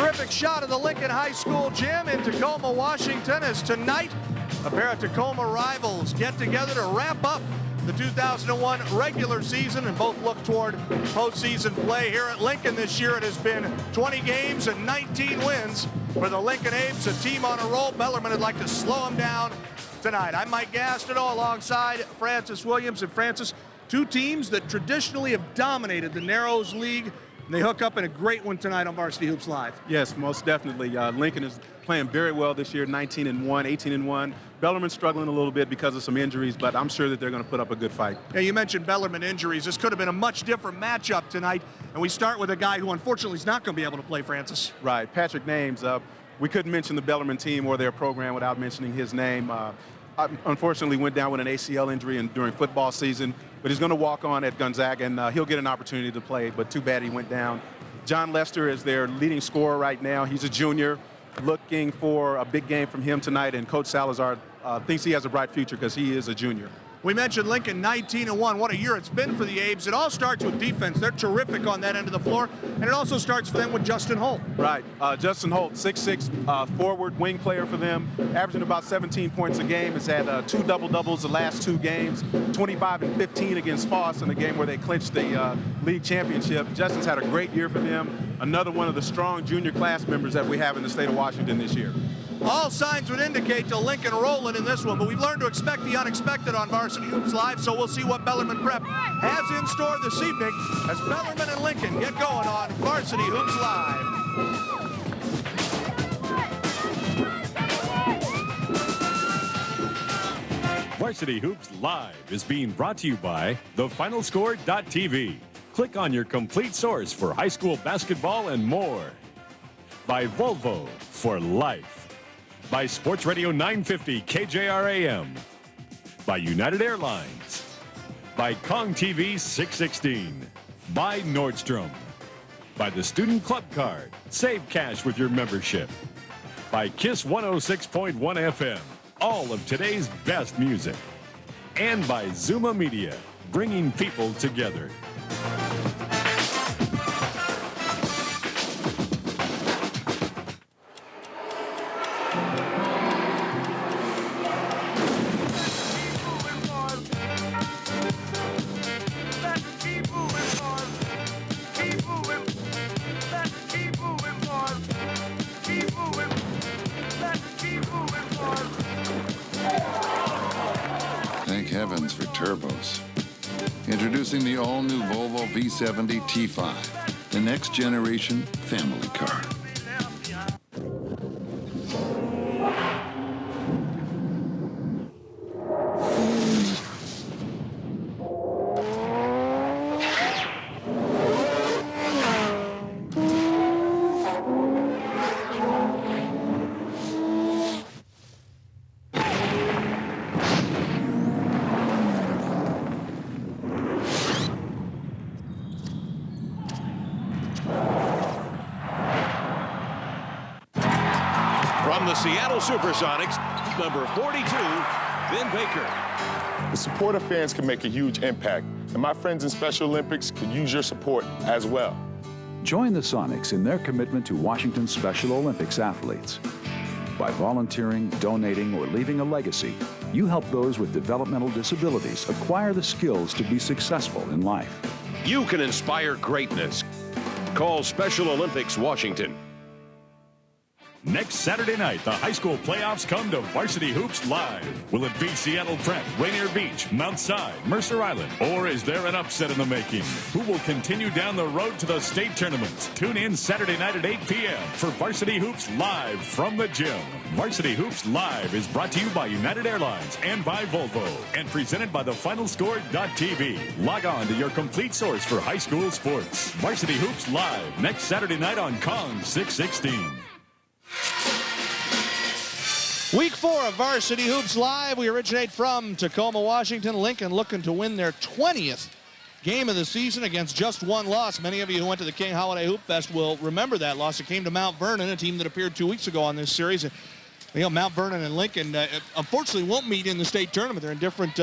Terrific shot of the Lincoln High School gym in Tacoma, Washington, as tonight a pair of Tacoma rivals get together to wrap up the 2001 regular season and both look toward postseason play. Here at Lincoln this year, it has been 20 games and 19 wins for the Lincoln Apes, a team on a roll. Bellarmine would like to slow them down tonight. I'm Mike Gastineau alongside Francis Williams. And Francis, two teams that traditionally have dominated the Narrows League. And they hook up in a great one tonight on Varsity Hoops Live. Yes, most definitely. Lincoln is playing very well this year, 19-1, 18-1. Bellarmine's struggling a little bit because of some injuries, but I'm sure that they're going to put up a good fight. Yeah, you mentioned Bellarmine injuries. This could have been a much different matchup tonight. And we start with a guy who unfortunately is not going to be able to play, Francis. Right, Patrick Names. We couldn't mention the Bellarmine team or their program without mentioning his name. Unfortunately went down with an ACL injury during football season, but he's going to walk on at Gonzaga, and he'll get an opportunity to play, but too bad he went down. John Lester is their leading scorer right now. He's a junior, looking for a big game from him tonight, and Coach Salazar thinks he has a bright future because he is a junior. We mentioned Lincoln 19-1. What a year it's been for the Apes. It all starts with defense. They're terrific on that end of the floor. And it also starts for them with Justin Holt. Right. Justin Holt, 6'6", forward wing player for them, averaging about 17 points a game. Has had 2 double-doubles the last 2 games, 25 and 15 against Foss in the game where they clinched the league championship. Justin's had a great year for them. Another one of the strong junior class members that we have in the state of Washington this year. All signs would indicate to Lincoln rolling in this one, but we've learned to expect the unexpected on Varsity Hoops Live, so we'll see what Bellarmine Prep has in store this evening as Bellarmine and Lincoln get going on Varsity Hoops Live. Varsity Hoops Live is being brought to you by thefinalscore.tv. Click on your complete source for high school basketball and more. By Volvo for life. By Sports Radio 950 KJRAM. By United Airlines. By Kong TV 616. By Nordstrom. By the Student Club Card. Save cash with your membership. By Kiss 106.1 FM. All of today's best music. And by Zuma Media, bringing people together. Thank heavens for turbos. Introducing the all-new Volvo V70 T5, the next generation family car. From the Seattle Supersonics, number 42, Ben Baker. The support of fans can make a huge impact, and my friends in Special Olympics could use your support as well. Join the Sonics in their commitment to Washington's Special Olympics athletes. By volunteering, donating, or leaving a legacy, you help those with developmental disabilities acquire the skills to be successful in life. You can inspire greatness. Call Special Olympics Washington. Next Saturday night, the high school playoffs come to Varsity Hoops Live. Will it be Seattle Prep, Rainier Beach, Mount Si, Mercer Island? Or is there an upset in the making? Who will continue down the road to the state tournament? Tune in Saturday night at 8 p.m. for Varsity Hoops Live from the gym. Varsity Hoops Live is brought to you by United Airlines and by Volvo and presented by thefinalscore.tv. Log on to your complete source for high school sports. Varsity Hoops Live next Saturday night on Kong 616. Week 4 of Varsity Hoops Live. We originate from Tacoma, Washington. Lincoln looking to win their 20th game of the season against just one loss. Many of you who went to the King Holiday Hoop Fest will remember that loss. It came to Mount Vernon, a team that appeared 2 weeks ago on this series. You know, Mount Vernon and Lincoln, unfortunately, won't meet in the state tournament. They're in different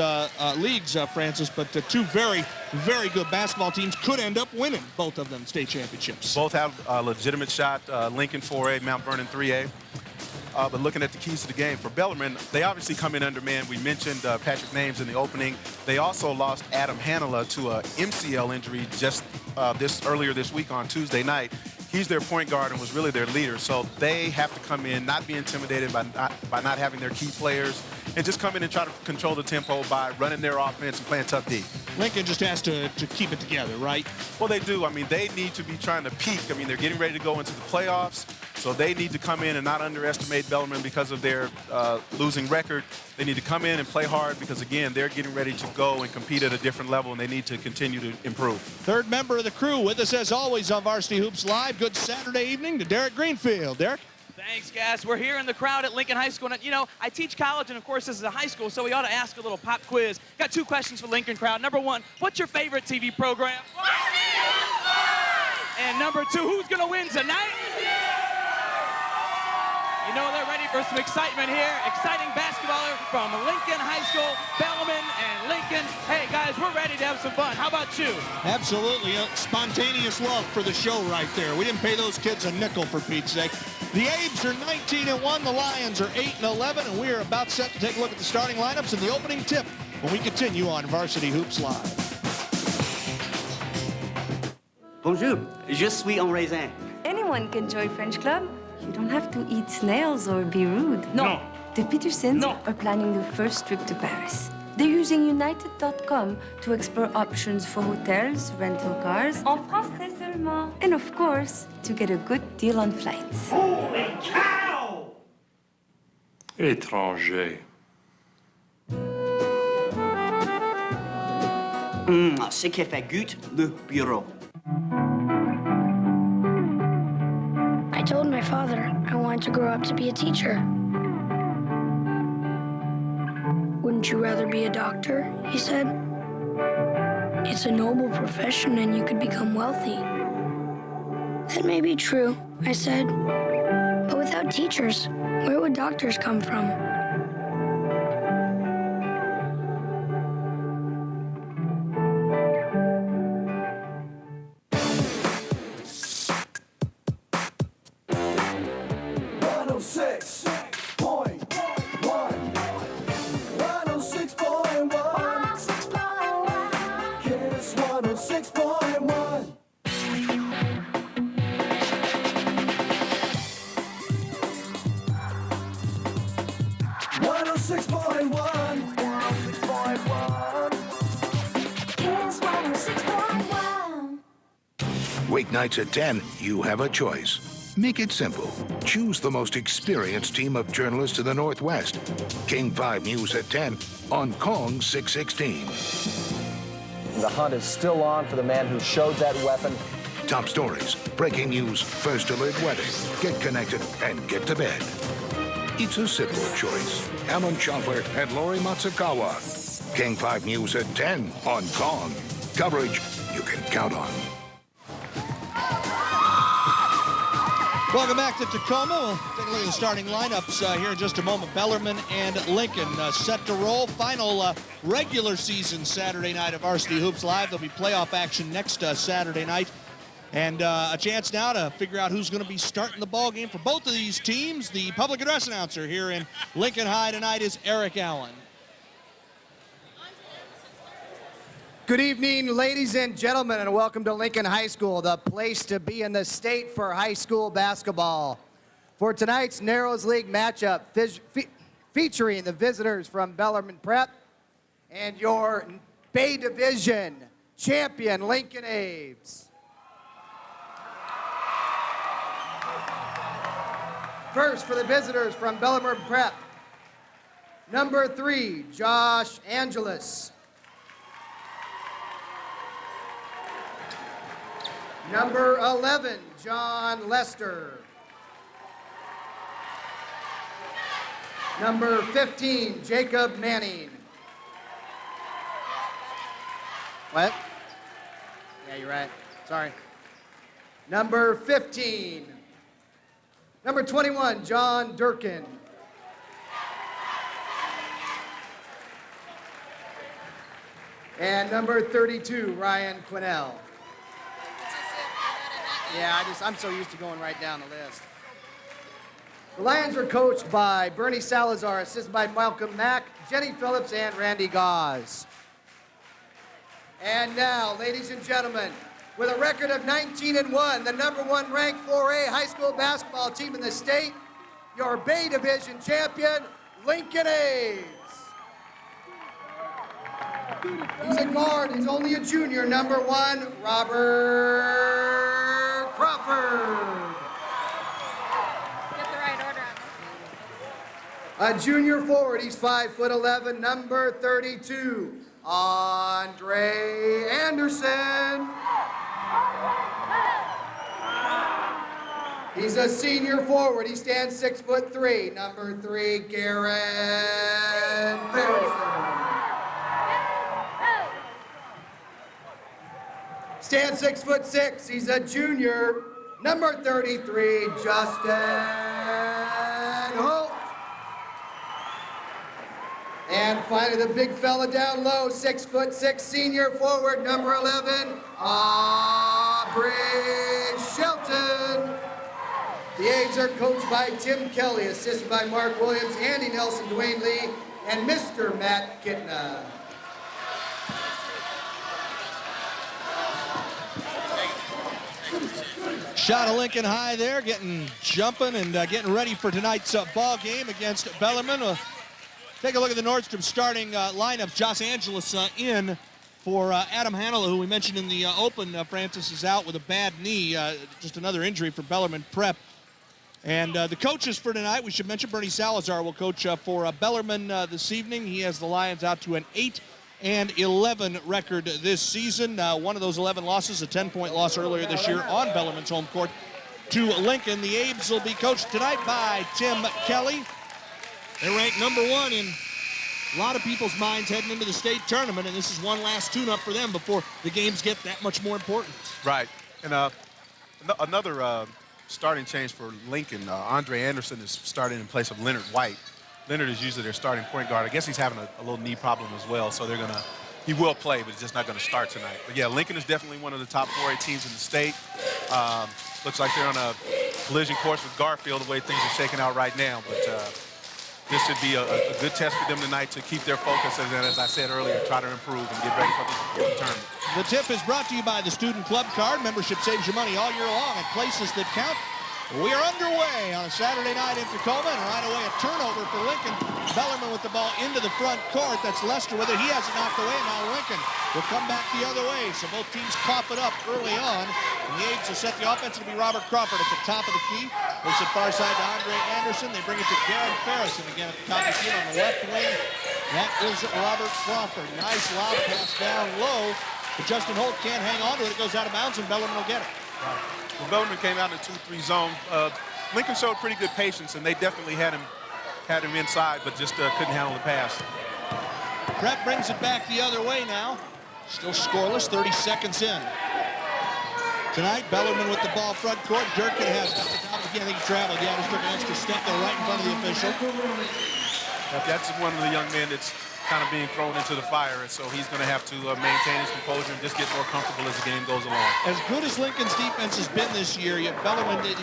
leagues, Francis, but two very, very good basketball teams could end up winning both of them state championships. Both have a legitimate shot, Lincoln 4A, Mount Vernon 3A. But looking at the keys to the game, for Bellarmine, they obviously come in undermanned. We mentioned Patrick Names in the opening. They also lost Adam Hanela to a MCL injury just earlier this week on Tuesday night. He's their point guard and was really their leader. So they have to come in, not be intimidated by not having their key players, and just come in and try to control the tempo by running their offense and playing tough D. Lincoln just has to keep it together, right? Well, they do. I mean, they need to be trying to peak. I mean, they're getting ready to go into the playoffs, so they need to come in and not underestimate Bellarmine because of their losing record. They need to come in and play hard because, again, they're getting ready to go and compete at a different level, and they need to continue to improve. Third member of the crew with us, as always, on Varsity Hoops Live. Good Saturday evening to Derek Greenfield. Derek? Thanks, guys. We're here in the crowd at Lincoln High School. And, you know, I teach college, and, of course, this is a high school, so we ought to ask a little pop quiz. Got 2 questions for Lincoln crowd. Number 1, what's your favorite TV program? And number 2, who's going to win tonight? You know they're ready for some excitement here. Exciting basketball from Lincoln High School, Bellarmine, and Lincoln. Hey, guys, we're ready to have some fun. How about you? Absolutely. Spontaneous love for the show right there. We didn't pay those kids a nickel, for Pete's sake. The Abes are 19-1. The Lions are 8-11, and we are about set to take a look at the starting lineups and the opening tip when we continue on Varsity Hoops Live. Bonjour, je suis en raisin. Anyone can join French Club. You don't have to eat snails or be rude. No. The Petersons are planning their first trip to Paris. They're using United.com to explore options for hotels, rental cars, en français seulement, and of course, to get a good deal on flights. Holy cow! Étranger. Ce qui fait goût le bureau. I told my father I wanted to grow up to be a teacher. Wouldn't you rather be a doctor? He said. It's a noble profession and you could become wealthy. That may be true, I said. But without teachers, where would doctors come from? Weeknights at 10, you have a choice. Make it simple. Choose the most experienced team of journalists in the Northwest. King 5 News at 10 on Kong 616. The hunt is still on for the man who showed that weapon. Top stories, breaking news, first alert weather. Get connected and get to bed. It's a simple choice. Alan Schoffer and Lori Matsukawa. King 5 News at 10 on Kong. Coverage you can count on. Welcome back to Tacoma. We'll take a look at the starting lineups here in just a moment. Bellarmine and Lincoln set to roll. Final regular season Saturday night of Varsity Hoops Live. There'll be playoff action next Saturday night. And a chance now to figure out who's going to be starting the ball game for both of these teams. The public address announcer here in Lincoln High tonight is Eric Allen. Good evening, ladies and gentlemen, and welcome to Lincoln High School, the place to be in the state for high school basketball. For tonight's Narrows League matchup, featuring the visitors from Bellarmine Prep and your Bay Division champion, Lincoln Abes. First, for the visitors from Bellarmine Prep, number 3, Josh Angeles. Number 11, John Lester. Number 15, Jacob Manning. What? Yeah, you're right. Sorry. Number 15. Number 21, John Durkin. And number 32, Ryan Quinnell. Yeah, I'm so used to going right down the list. The Lions are coached by Bernie Salazar, assisted by Malcolm Mack, Jenny Phillips, and Randy Gause. And now, ladies and gentlemen, with a record of 19-1, the #1 ranked 4A high school basketball team in the state, your Bay Division champion, Lincoln A's. He's a guard, he's only a junior, #1, Robert Crawford. Get the right order on this. A junior forward, he's 5'11", number 32, Andre Anderson. He's a senior forward, he stands 6'3", number 3, Garen Harrison. Stands 6'6", he's a junior, number 33, Justin Holt. And finally, the big fella down low, 6'6", senior forward, number 11, Aubrey Shelton. The A's are coached by Tim Kelly, assisted by Mark Williams, Andy Nelson, Dwayne Lee, and Mr. Matt Kitna. Shot of Lincoln High there, jumping and getting ready for tonight's ball game against Bellarmine. Take a look at the Nordstrom starting lineup. Josh Angelis in for Adam Hanela, who we mentioned in the open. Francis is out with a bad knee, just another injury for Bellarmine Prep. And the coaches for tonight, we should mention Bernie Salazar will coach for Bellarmine this evening. He has the Lions out to an 8-11 record this season. One of those 11 losses, a 10-point loss earlier this year on Bellarmine's home court to Lincoln. The A's will be coached tonight by Tim Kelly. They're ranked #1 in a lot of people's minds heading into the state tournament, and this is one last tune-up for them before the games get that much more important. Right. And another starting change for Lincoln, Andre Anderson is starting in place of Leonard White. Leonard is usually their starting point guard. I guess he's having a little knee problem as well, so he will play, but he's just not going to start tonight. But yeah, Lincoln is definitely one of the top 4A teams in the state. Looks like they're on a collision course with Garfield the way things are shaking out right now, but this should be a good test for them tonight to keep their focus, and then, as I said earlier, try to improve and get ready for the tournament. The tip is brought to you by the Student Club Card. Membership saves you money all year long at places that count. We are underway on a Saturday night in Tacoma, and right away a turnover for Lincoln. Bellarmine with the ball into the front court. That's Lester with it. He has it knocked away. Now Lincoln will come back the other way. So both teams cough it up early on. And the A's will set the offense. It'll be Robert Crawford at the top of the key. It's the far side to Andre Anderson. They bring it to Garen Farrison again at the top of the key on the left wing. That is Robert Crawford. Nice lob pass down low. But Justin Holt can't hang on to it. It goes out of bounds, and Bellarmine will get it. Right. Well, Bellarmine came out in a 2-3 zone. Lincoln showed pretty good patience, and they definitely had him inside, but just couldn't handle the pass. Prep brings it back the other way now. Still scoreless, 30 seconds in. Tonight, Bellarmine with the ball front court. Durkin has got the top of the key. I think he traveled. Yeah, just took an extra step there right in front of the official. That's one of the young men that's kind of being thrown into the fire, and so he's going to have to maintain his composure and just get more comfortable as the game goes along. As good as Lincoln's defense has been this year, yet Bellarmine, you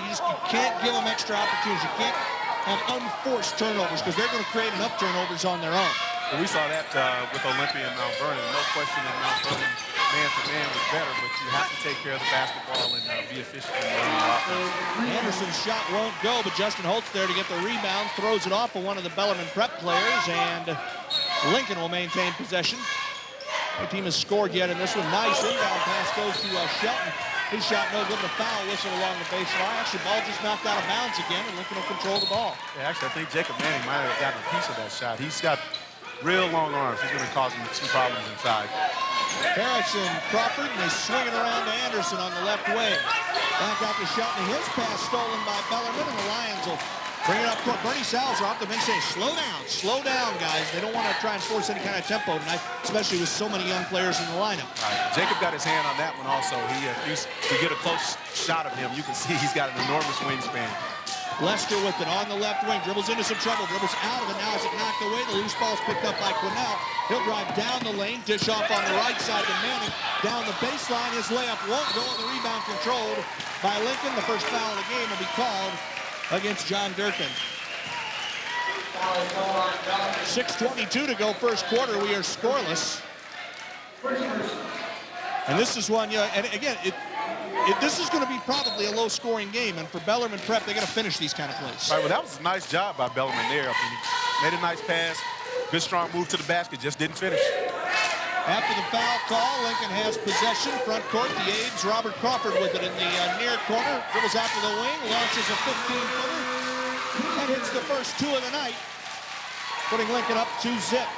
can't give them extra opportunities. You can't have unforced turnovers because they're going to create enough turnovers on their own. Well, we saw that with Olympia and Mount Vernon. No question that Mount Vernon man-for-man was better, but you have to take care of the basketball and be efficient in the offense. Anderson's shot won't go, but Justin Holt's there to get the rebound, throws it off of one of the Bellarmine Prep players, and Lincoln will maintain possession. The team has scored yet in this one. Nice inbound pass goes to Shelton. His shot no good, but a foul whistle along the baseline. Actually, ball just knocked out of bounds again, and Lincoln will control the ball. Yeah, actually, I think Jacob Manning might have gotten a piece of that shot. He's got real long arms. He's going to cause him some problems inside. Harrison, Crawford, and they swing it around to Anderson on the left wing. Back out to Shelton. His pass stolen by Bellarmine, and the Lions will bring it up court. Bernie Salazar off the bench saying, slow down, guys. They don't want to try and force any kind of tempo tonight, especially with so many young players in the lineup. Right. Jacob got his hand on that one also. To get a close shot of him, you can see he's got an enormous wingspan. Lester with it on the left wing, dribbles into some trouble, dribbles out of it. Now is it knocked away? The loose ball's picked up by Quinnell. He'll drive down the lane, dish off on the right side to Manning. Down the baseline, his layup won't go, and the rebound controlled by Lincoln. The first foul of the game will be called against John Durkin. 6:22 to go first quarter. We are scoreless. And this is one, and again, this is going to be probably a low-scoring game, and for Bellarmine Prep, they got to finish these kind of plays. Right, well, that was a nice job by Bellarmine there. I mean, he made a nice pass, good strong move to the basket, just didn't finish. After the foul call, Lincoln has possession, front court. The A's, Robert Crawford with it in the near corner, dribbles out to the wing, launches a 15-footer, and hits the first two of the night, putting Lincoln up 2-zip.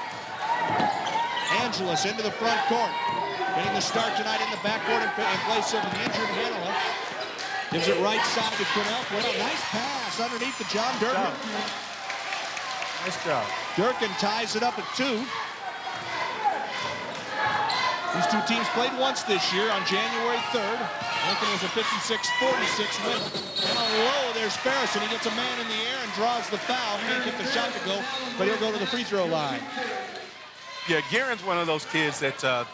Angeles into the front court. Getting the start tonight in the backcourt in place of the injured Hanola. Gives it right side to Quinnell. Nice pass underneath the John Durkin. Nice job. Durkin ties it up at 2. These two teams played once this year on January 3rd. Lincoln was a 56-46 win. And on low, there's Farrison. He gets a man in the air and draws the foul. Can't get the shot to go, but he'll go to the free throw line. Yeah, Guerin's one of those kids that a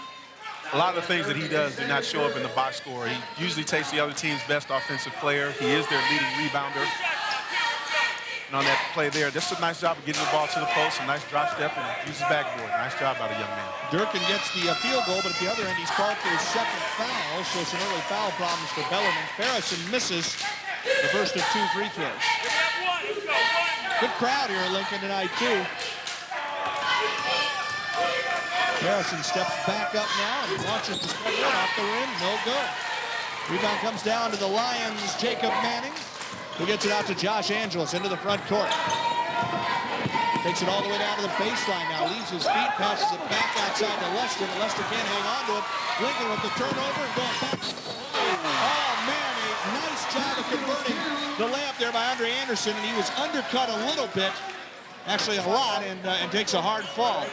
lot of the things that he does do not show up in the box score. He usually takes the other team's best offensive player. He is their leading rebounder. And on that play there, that's a nice job of getting the ball to the post, a nice drop step, and uses backboard. Nice job by the young man. Durkin gets the field goal, but at the other end, he's called for his second foul, so some early foul problems for Bellarmine. Farrison misses the first of 2 free throws. Good crowd here at Lincoln tonight, too. Harrison steps back up now and launches the spread one off the rim. No good. Rebound comes down to the Lions' Jacob Manning, who gets it out to Josh Angeles into the front court. Takes it all the way down to the baseline now. Leaves his feet, passes it back outside to Lester, but Lester can't hang on to it. Lincoln with the turnover and going back. Oh, man, a nice job of converting the layup there by Andre Anderson, and he was undercut a little bit, actually a lot, and takes a hard fall.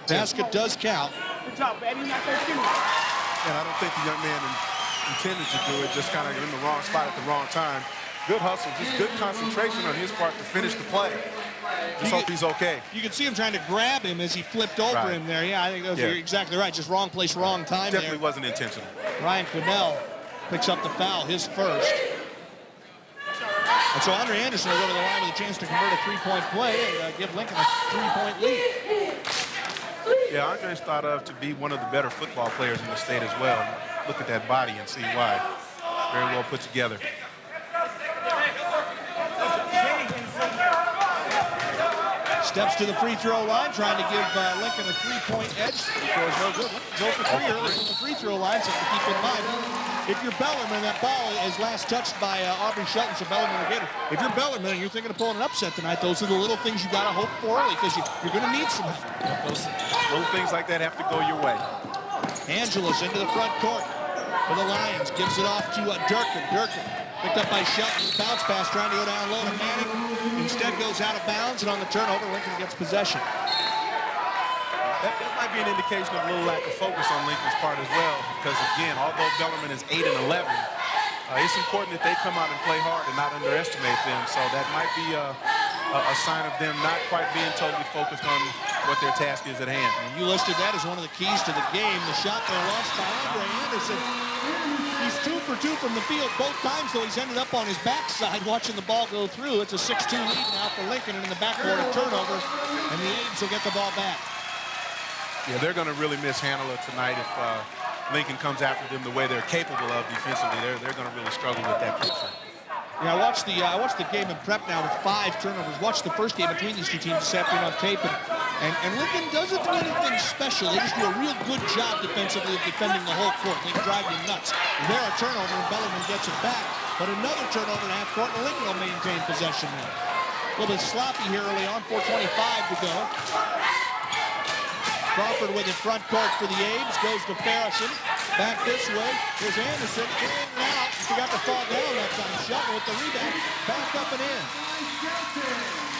Basket does count. Good job, man. You're not that skinny. And I don't think the young man intended to do it, just kind of in the wrong spot at the wrong time. Good hustle, just good concentration on his part to finish the play. Just hope he's okay. You can see him trying to grab him as he flipped over him there. Yeah, I think you're exactly right. Just wrong place, wrong time. Definitely wasn't intentional. Ryan Quinnell picks up the foul, his first. And so Andre Anderson will go to the line with a chance to convert a three-point play and give Lincoln a 3-point lead. Yeah, Andre's thought of to be one of the better football players in the state as well. Look at that body and see why. Very well put together. Steps to the free throw line, trying to give Lincoln a 3-point edge. Throws no good. Go for 3 early from the free throw line, so to keep in mind. If you're Bellarmine, that ball is last touched by Aubrey Shelton, so Bellarmine will get it. If you're Bellarmine and you're thinking of pulling an upset tonight, those are the little things you got to hope for early, because you're going to need some help. Those little things like that have to go your way. Angeles into the front court for the Lions. Gives it off to Durkin. Durkin picked up by Shelton. Bounce pass trying to go down low to Manning. Instead goes out of bounds, and on the turnover, Lincoln gets possession. That might be an indication of a little lack of focus on Lincoln's part as well, because again, although Bellarmine is 8 and 11, it's important that they come out and play hard and not underestimate them. So that might be a sign of them not quite being totally focused on what their task is at hand. And you listed that as one of the keys to the game. The shot there lost by Andre Anderson. He's 2 for 2 from the field both times, though he's ended up on his backside watching the ball go through. It's a 6-2 lead now for Lincoln, and in the backcourt a turnover, and the A's will get the ball back. Yeah, they're going to really miss Hanola tonight if Lincoln comes after them the way they're capable of defensively. They're going to really struggle with that pressure. Yeah, I watched the game in prep now with 5 turnovers. Watched the first game between these two teams this afternoon on tape, and Lincoln doesn't do anything special. They just do a real good job defensively of defending the whole court. They drive you nuts. There a turnover, and Bellarmine gets it back, but another turnover in half court, and Lincoln will maintain possession now. A little bit sloppy here early on, 4:25 to go. Crawford with it front court for the A's, goes to Farrison. Back this way, here's Anderson, in and out, forgot to fall down that time. Shelton with the rebound, back up and in.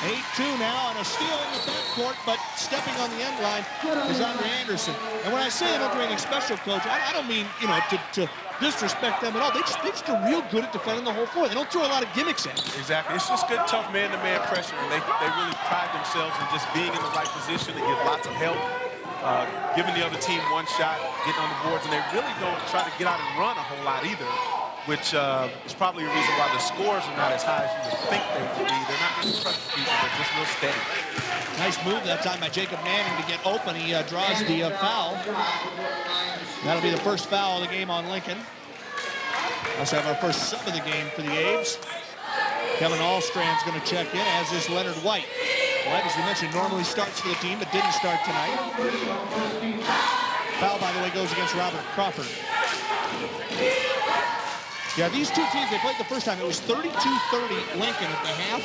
8-2 now, and a steal in the backcourt, but stepping on the end line is Andre Anderson. And when I say they don't do anything special, Coach, I don't mean, you know, to disrespect them at all. They just are real good at defending the whole floor. They don't throw a lot of gimmicks at it. Exactly. It's just good, tough man-to-man pressure, and they really pride themselves in just being in the right position to give lots of help, giving the other team one shot, getting on the boards, and they really don't try to get out and run a whole lot either, which is probably a reason why the scores are not as high as you would think they would be. They're not really crushing people, they're just real steady. Nice move that time by Jacob Manning to get open. He draws the foul. That'll be the first foul of the game on Lincoln. Also have our first sub of the game for the A's. Kevin Allstrand's going to check in, as is Leonard White. White, as we mentioned, normally starts for the team, but didn't start tonight. Foul, by the way, goes against Robert Crawford. Yeah, these two teams, they played the first time. It was 32-30 Lincoln at the half.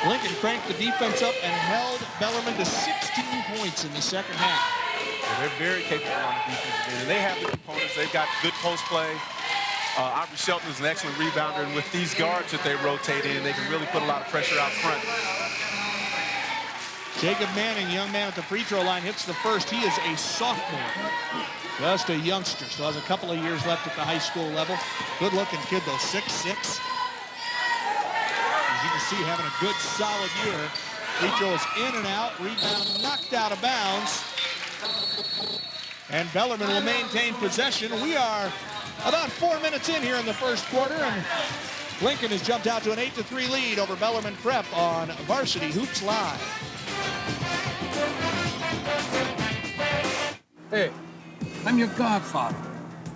Lincoln cranked the defense up and held Bellarmine to 16 points in the second half. Yeah, they're very capable on the defensive end, and they have the components. They've got good post play. Aubrey Shelton is an excellent rebounder, and with these guards that they rotate in, they can really put a lot of pressure out front. Jacob Manning, young man at the free throw line, hits the first. He is a sophomore, just a youngster. Still has a couple of years left at the high school level. Good-looking kid, though, 6'6". As you can see, having a good, solid year. Free throws in and out. Rebound knocked out of bounds. And Bellarmine will maintain possession. We are about 4 minutes in here in the first quarter, and Lincoln has jumped out to an 8-3 lead over Bellarmine Prep on Varsity Hoops Live. Hey, I'm your godfather.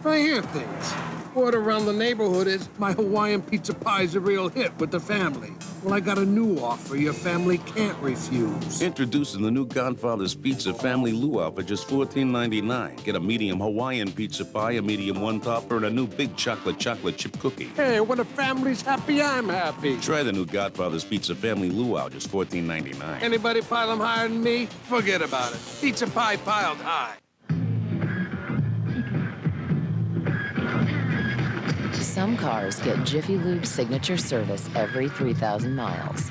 I hear things. Word around the neighborhood is my Hawaiian pizza pie is a real hit with the family. Well, I got a new offer your family can't refuse. Introducing the new Godfather's Pizza Family Luau for just $14.99. Get a medium Hawaiian pizza pie, a medium one-topper, and a new big chocolate chip cookie. Hey, when the family's happy, I'm happy. Try the new Godfather's Pizza Family Luau, just $14.99. Anybody pile them higher than me? Forget about it. Pizza pie piled high. Some cars get Jiffy Lube signature service every 3,000 miles.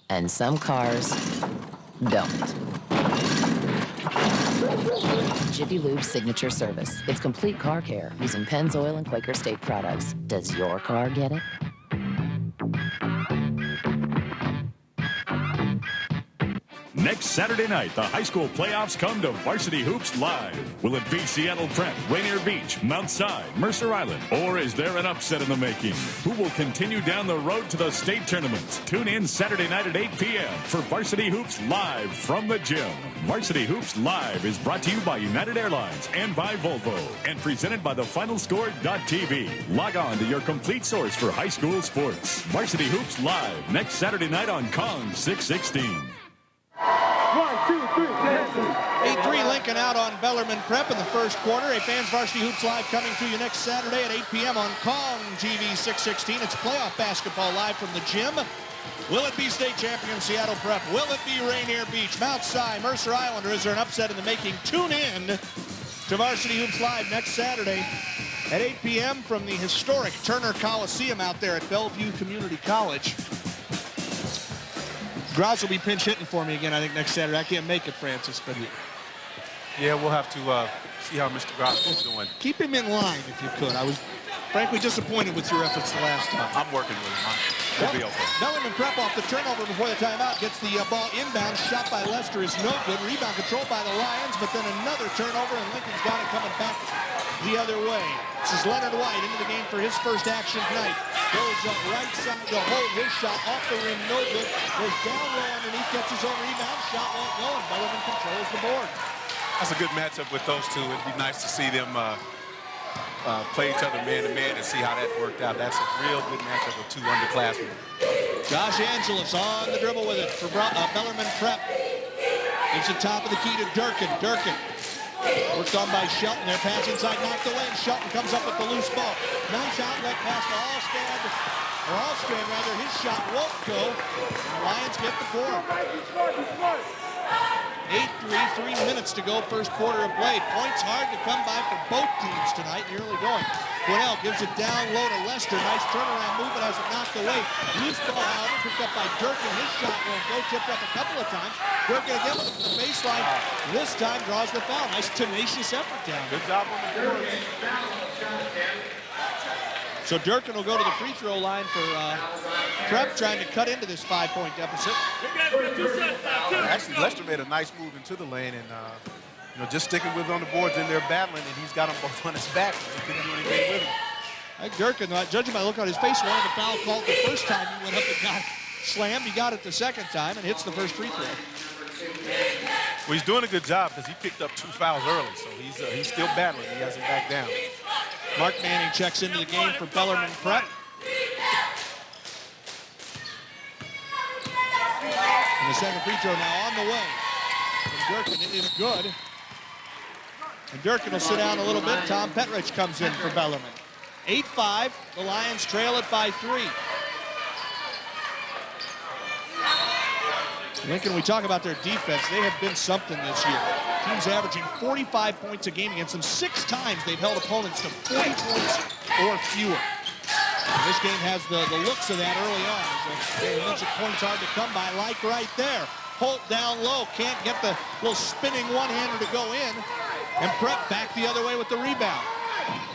And some cars don't. Jiffy Lube signature service. It's complete car care using Pennzoil and Quaker State products. Does your car get it? Next Saturday night, the high school playoffs come to Varsity Hoops Live. Will it be Seattle Prep, Rainier Beach, Mount Si, Mercer Island, or is there an upset in the making? Who will continue down the road to the state tournament? Tune in Saturday night at 8 p.m. for Varsity Hoops Live from the gym. Varsity Hoops Live is brought to you by United Airlines and by Volvo, and presented by the FinalScore.tv. Log on to your complete source for high school sports. Varsity Hoops Live next Saturday night on Kong 616. 1, 2, 3, 8-3 Lincoln out on Bellarmine Prep in the first quarter. A Fans Varsity Hoops Live coming to you next Saturday at 8 p.m. on Kong TV 616. It's playoff basketball live from the gym. Will it be state champion Seattle Prep? Will it be Rainier Beach, Mount Si, Mercer Island, or is there an upset in the making? Tune in to Varsity Hoops Live next Saturday at 8 p.m. from the historic Turner Coliseum out there at Bellevue Community College. Grouse will be pinch hitting for me again, I think, next Saturday. I can't make it, Francis, but... Yeah, we'll have to see how Mr. Grouse is doing. Keep him in line, if you could. I was frankly disappointed with your efforts the last time. I'm working with him. He'll be okay. Bellarmine Prep off the turnover before the timeout. Gets the ball inbound. Shot by Lester is no good. Rebound controlled by the Lions, but then another turnover, and Lincoln's got it coming back the other way. This is Leonard White into the game for his first action tonight. Goes up right side to hold his shot off the rim, no good. Goes down low underneath, gets his own rebound. Shot won't go, and Bellarmine controls the board. That's a good matchup with those two. It'd be nice to see them play each other man-to-man and see how that worked out. That's a real good matchup with two underclassmen. Josh Angelos on the dribble with it for Bellarmine Prep. Gives the top of the key to Durkin. Durkin worked on by Shelton. Their pass inside knocked away, and Shelton comes up with the loose ball. Nice outlet pass to Allstrand. His shot won't go. And the Lions get the board. 8-3, 3 minutes to go, first quarter of play. Points hard to come by for both teams tonight in the early going. Quinnell gives it down low to Lester. Nice turnaround move, but has it knocked away. Loose ball, however, picked up by Durkin. His shot won't go, tipped up a couple of times. Durkin again with the baseline. This time draws the foul. Nice tenacious effort down. Good job on the board. So Durkin will go to the free throw line for Prep, trying to cut into this 5-point deficit. Actually, Lester made a nice move into the lane, and just sticking with on the boards in there battling, and he's got them both on his back. He couldn't do anything with him. I think Durkin, judging by the look on his face, wanted the foul called the first time he went up and got slammed. He got it the second time and hits the first free throw. Well, he's doing a good job because he picked up 2 fouls early, so he's still battling. He hasn't backed down. Mark Manning checks into the game for Bellarmine Prep. And the second free throw now on the way from Durkin. It is good. And Durkin will sit down a little bit. Tom Petrich comes in for Bellarmine. 8-5. The Lions trail it by 3. Lincoln, we talk about their defense. They have been something this year. Teams averaging 45 points a game against them. 6 times they've held opponents to 40 points or fewer. And this game has the looks of that early on. As mentioned, points hard to come by, like right there. Holt down low, can't get the little spinning one-hander to go in. And Prep back the other way with the rebound.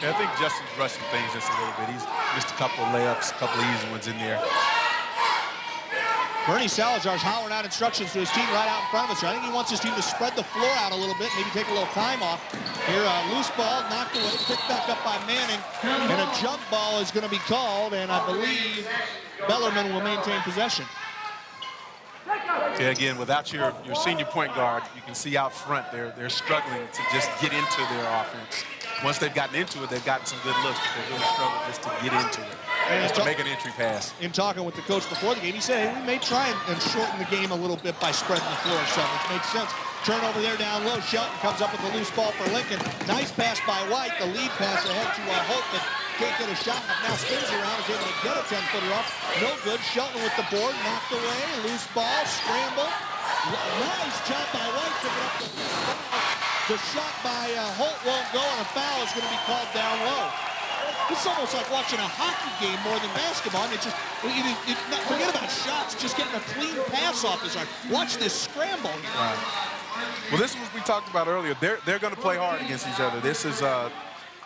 Yeah, I think Justin's rushing things just a little bit. He's missed a couple of layups, a couple of easy ones in there. Bernie Salazar's hollering out instructions to his team right out in front of us. I think he wants his team to spread the floor out a little bit, maybe take a little time off. Here, loose ball, knocked away, picked back up by Manning, and a jump ball is going to be called, and I believe Bellarmine will maintain possession. Yeah, again, without your senior point guard, you can see out front they're struggling to just get into their offense. Once they've gotten into it, they've gotten some good looks, but they're really struggling just to get into it, just to make an entry pass. In talking with the coach before the game, he said, hey, we may try and shorten the game a little bit by spreading the floor some, which makes sense. Turnover there down low. Shelton comes up with the loose ball for Lincoln. Nice pass by White. The lead pass ahead to Holt, but can't get a shot. Now spins around, is able to get a 10-footer off. No good. Shelton with the board, knocked away. Loose ball, scramble. Nice job by White picking up the foul. The shot by Holt won't go, and a foul is going to be called down low. It's almost like watching a hockey game more than basketball. I mean, forget about shots. Just getting a clean pass off is hard. Watch this scramble. Right. Well, this is what we talked about earlier. They're going to play hard against each other. This is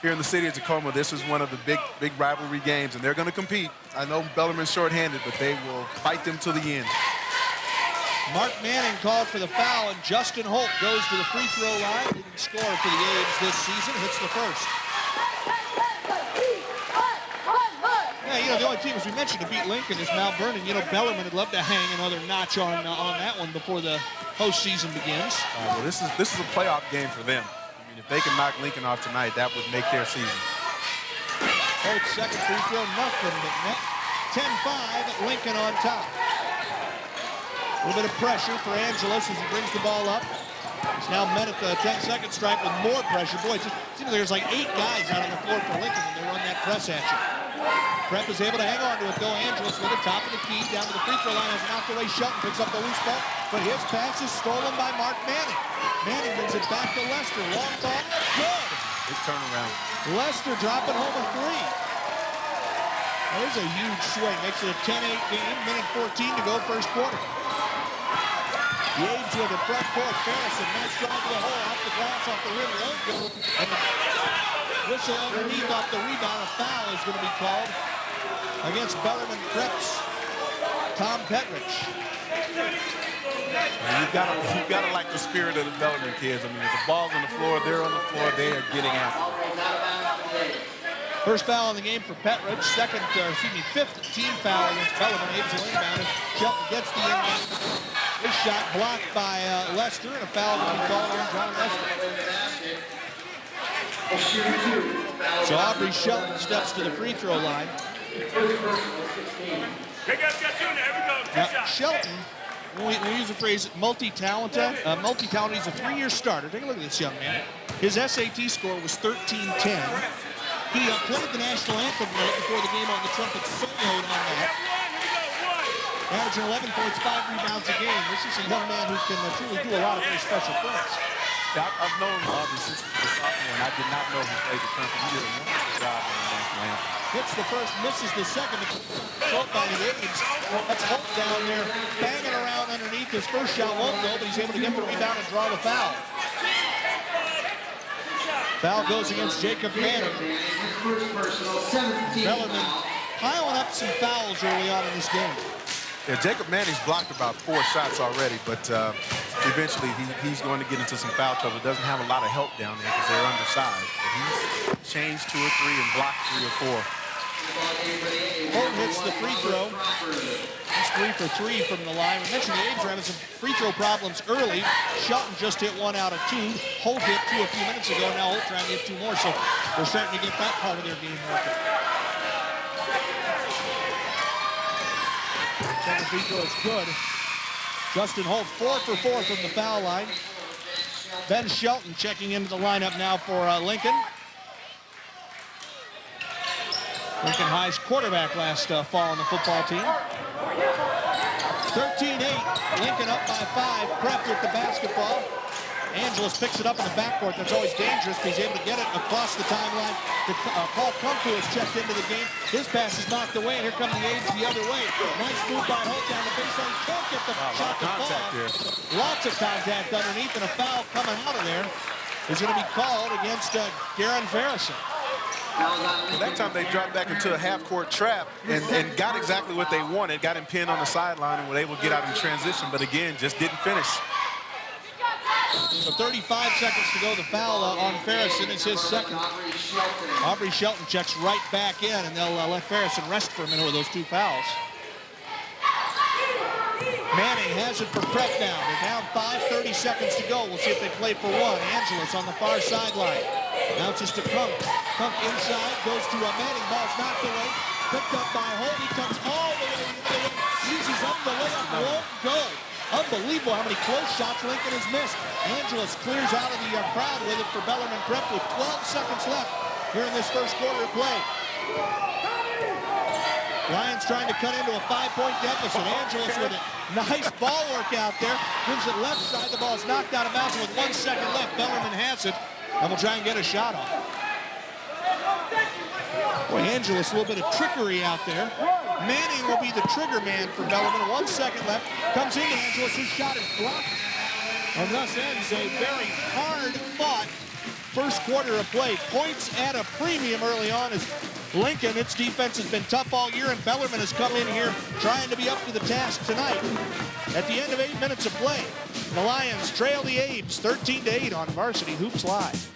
here in the city of Tacoma. This is one of the big rivalry games, and they're going to compete. I know Bellarmine's shorthanded, but they will fight them to the end. Mark Manning called for the foul, and Justin Holt goes to the free throw line. Leading scorer for the A's this season, hits the first. Yeah, the only team, as we mentioned, to beat Lincoln is Mount Vernon. Bellarmine would love to hang another notch on that one before the postseason begins. Well, this is a playoff game for them. I mean, if they can knock Lincoln off tonight, that would make their season. Holt's second free throw, nothing but net. 10-5, Lincoln on top. A little bit of pressure for Angeles as he brings the ball up. He's now met at the 10-second stripe with more pressure. Boy, it seems like there's like 8 guys out on the floor for Lincoln when they run that press at you. Prep is able to hang on to it, though. Angeles with the top of the key, down to the free throw line, has knocked away. Shelton picks up the loose ball, but his pass is stolen by Mark Manning. Manning brings it back to Lester. Long ball, good. Big turnaround. Lester dropping home a 3. There's a huge swing. Makes it a 10-8 game. Minute 14 to go, first quarter. The A's with the front court. Ferguson, nice drive to the hole, off the glass, off the rim, won't go. And the whistle underneath off the rebound. A foul is going to be called against Bellarmine Preps. Tom Petrich. You've got to like the spirit of the Bellarmine kids. I mean, if the ball's on the floor, they're on the floor, they are getting after it. First foul in the game for Petrich. Fifth team foul against Bellarmine. A's will inbound, and Shelton gets the inbound. His shot blocked by Lester, and a foul will be called on John Lester. So Aubrey Shelton steps to the free throw line. Now, Shelton, when we use the phrase multi-talented, he's a 3-year starter. Take a look at this young man. His SAT score was 1310. He played the national anthem right before the game on the trumpet, soloed on that. averaging 11 points, 5 rebounds a game. This is a young man who can truly do a lot of very special things. Yeah, I've known Aubrey since he was a sophomore, and I did not know he played the trumpet. He did a wonderful job on the national anthem. Hits the first, misses the second. Short by the Aids. That's Holt down there banging around underneath. His first shot won't go, but he's able to get the rebound and draw the foul. Foul goes against Jacob Manning. Bellarmine piling up some fouls early on in this game. Yeah, Jacob Manning's blocked about 4 shots already, but eventually he's going to get into some foul trouble. Doesn't have a lot of help down there because they're undersized. But he's changed 2 or 3 and blocked 3 or 4. Holt hits the free throw. He's 3 for 3 from the line. We mentioned the A's were having some free throw problems early. Shelton just hit 1 out of 2. Holt hit 2 a few minutes ago. Now Holt trying to hit 2 more, so they're starting to get that part of their game working. Second free throw is good. Justin Holt 4 for 4 from the foul line. Ben Shelton checking into the lineup now for Lincoln. Lincoln High's quarterback last fall on the football team. 13-8, Lincoln up by 5. Prep with the basketball. Angeles picks it up in the backcourt. That's always dangerous, but he's able to get it across the timeline. Paul Kunku has checked into the game. His pass is knocked away, and here come the Aids the other way. Nice move by Holt down the baseline. Can't get the shot to fall. Lots of contact underneath, and a foul coming out of there is going to be called against Garen Farrison. Well, that time they dropped back into a half-court trap and got exactly what they wanted. Got him pinned on the sideline and were able to get out in transition, but again, just didn't finish. So 35 seconds to go. The foul on Farrison is his second. Aubrey Shelton checks right back in, and they'll let Farrison rest for a minute with those 2 fouls. Manning has it for Prep now. They're down 5, 30 seconds to go. We'll see if they play for 1. Angeles on the far sideline. Bounces to Kunk. Kunk inside, goes to Manning. Ball's knocked away. Picked up by Holt. He comes all the way the other way. Uses up the layup, won't go. Unbelievable how many close shots Lincoln has missed. Angeles clears out of the crowd with it for Bellarmine Prep with 12 seconds left here in this first quarter of play. Lions trying to cut into a 5-point deficit. Angeles with it. Nice ball work out there. Gives it left side. The ball's knocked out of bounds with 1 second left. Bellarmine has it and will try and get a shot off. Boy, Angeles, a little bit of trickery out there. Manning will be the trigger man for Bellarmine. 1 second left. Comes into Angeles. His shot is blocked. And thus ends a very hard-fought first quarter of play. Points at a premium early on as Lincoln, its defense has been tough all year, and Bellarmine has come in here trying to be up to the task tonight. At the end of 8 minutes of play, the Lions trail the Abes 13-8 on Varsity Hoops Live.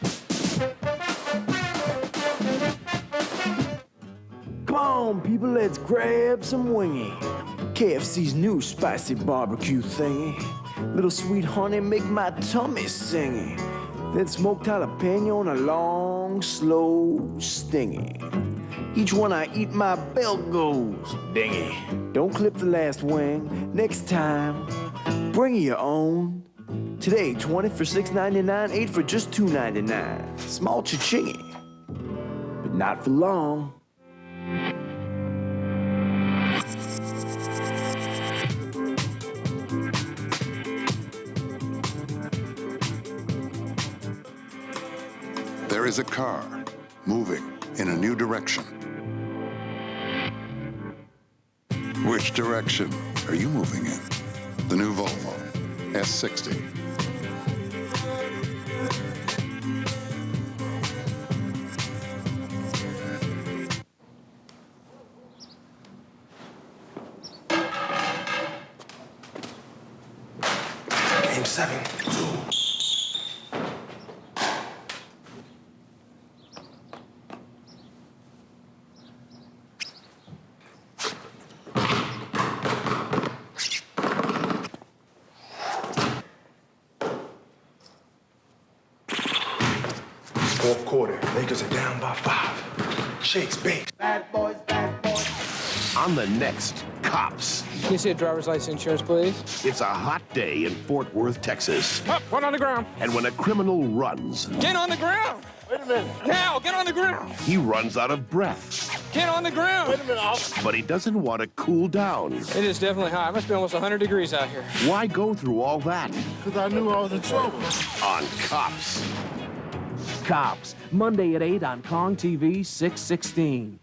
Come on, people, let's grab some wingy. KFC's new spicy barbecue thingy. Little sweet honey make my tummy singy. Then smoked jalapeno on a long, slow stingy. Each one I eat, my belt goes dingy. Don't clip the last wing. Next time, bring your own. Today, 20 for $6.99, 8 for just $2.99. Small cha-chingy, but not for long. There is a car moving in a new direction. Which direction are you moving in? The new Volvo S60. Game 7. Fourth quarter, Lakers are down by 5. Shakes base. Bad boys, bad boys. On the next Cops. Can you see a driver's license insurance, please? It's a hot day in Fort Worth, Texas. Up, one on the ground. And when a criminal runs, Get on the ground. Wait a minute. Now, get on the ground. he runs out of breath. Kid on the ground. Wait a minute. But he doesn't want to cool down. It is definitely hot. It must be almost 100 degrees out here. Why go through all that? Because I knew I was in trouble. On Cops. Cops, Monday at 8 on Kong TV 616.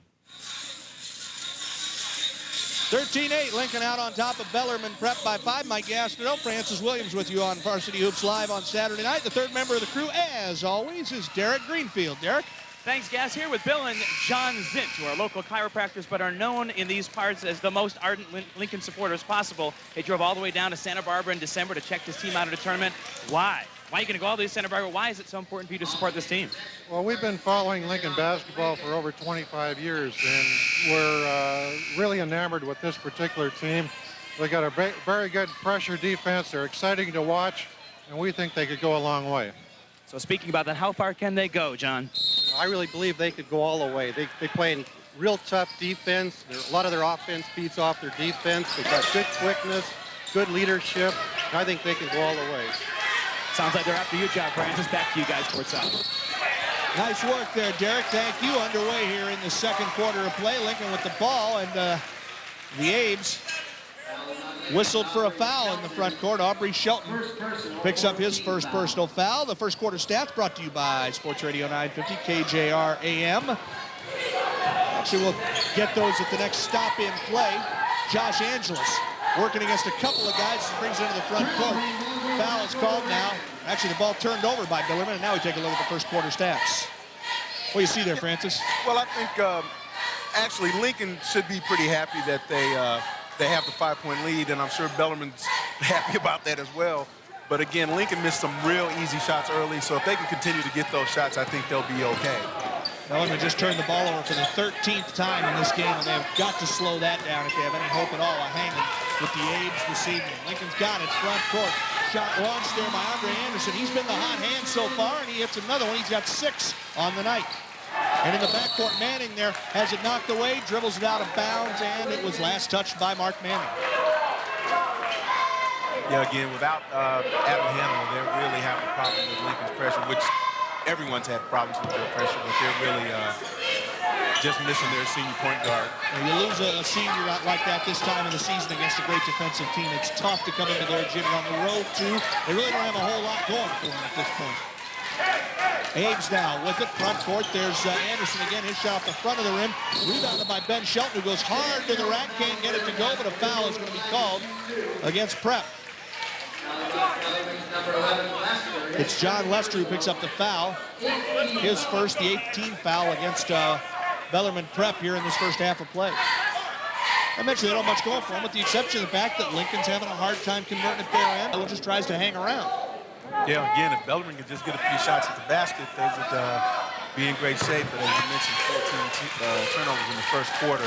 13-8, Lincoln out on top of Bellarmine Prep by 5. Mike Gastineau, Francis Williams with you on Varsity Hoops Live on Saturday night. The third member of the crew, as always, is Derek Greenfield. Derek? Thanks, Gas. Here with Bill and John Zint, who are local chiropractors but are known in these parts as the most ardent Lincoln supporters possible. They drove all the way down to Santa Barbara in December to check this team out at a tournament. Why? Why are you going to go all the way to Santa Barbara? Why is it so important for you to support this team? Well, we've been following Lincoln basketball for over 25 years, and we're really enamored with this particular team. They got a very good pressure defense. They're exciting to watch, and we think they could go a long way. So speaking about that, how far can they go, John? I really believe they could go all the way. They play in real tough defense. A lot of their offense feeds off their defense. They've got good quickness, good leadership, and I think they can go all the way. Sounds like they're after you, John Francis. Back to you guys, courtside. Nice work there, Derek. Thank you. Underway here in the second quarter of play. Lincoln with the ball, and the Abes whistled for a foul in the front court. Aubrey Shelton picks up his first personal foul. The first quarter stats brought to you by Sports Radio 950 KJR AM. Actually, we'll get those at the next stop in play. Josh Angeles working against a couple of guys and brings it into the front court. Foul is called now. Actually, the ball turned over by Bellarmine, and now we take a look at the first quarter stats. What do you see there, Francis? Well, I think actually Lincoln should be pretty happy that they have the 5-point lead, and I'm sure Bellarmine's happy about that as well. But again, Lincoln missed some real easy shots early, so if they can continue to get those shots, I think they'll be okay. Bellarmine just turned the ball over for the 13th time in this game, and they've got to slow that down if they have any hope at all of hanging with the Abes this evening. Lincoln's got it, front court. Shot launched there by Andre Anderson. He's been the hot hand so far, and he hits another one. He's got 6 on the night. And in the backcourt, Manning there has it knocked away, dribbles it out of bounds, and it was last touched by Mark Manning. Yeah, again, without Adam Hamill, they're really having a problem with Lincoln's pressure, which everyone's had problems with their pressure, but they're really just missing their senior point guard. When you lose a senior like that this time in the season against a great defensive team, it's tough to come into their gym on the road, too. They really don't have a whole lot going for them at this point. Abes now with it, front court. There's Anderson again, his shot off the front of the rim. Rebounded by Ben Shelton, who goes hard to the rack, can't get it to go, but a foul is going to be called against Prep. It's John Lester who picks up the foul. His first, the 18th foul against Bellarmine Prep here in this first half of play. I mentioned they don't have much going for them, with the exception of the fact that Lincoln's having a hard time converting at their end. Bellarmine just tries to hang around. Yeah, again, if Bellarmine could just get a few shots at the basket, they would be in great shape. But as you mentioned, 14 turnovers in the first quarter.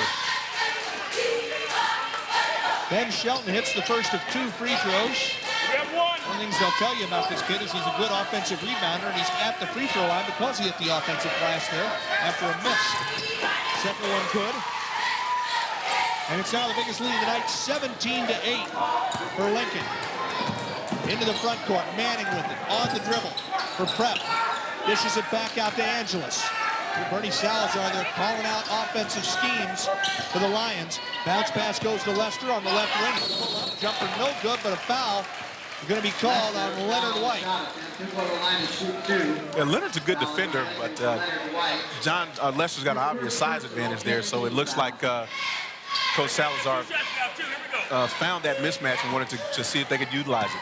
Ben Shelton hits the first of 2 free throws. One of the things they'll tell you about this kid is he's a good offensive rebounder, and he's at the free throw line because he hit the offensive glass there after a miss. Second one good. And it's now the biggest lead of the night, 17-8 for Lincoln. Into the front court, Manning with it, on the dribble for Prep. Dishes it back out to Angeles. Bernie Salazar, they're calling out offensive schemes for the Lions. Bounce pass goes to Lester on the left wing. Jumper no good, but a foul is going to be called on Leonard White. Yeah, Leonard's a good defender, but Lester's got an obvious size advantage there, so it looks like Coach Salazar found that mismatch and wanted to see if they could utilize it.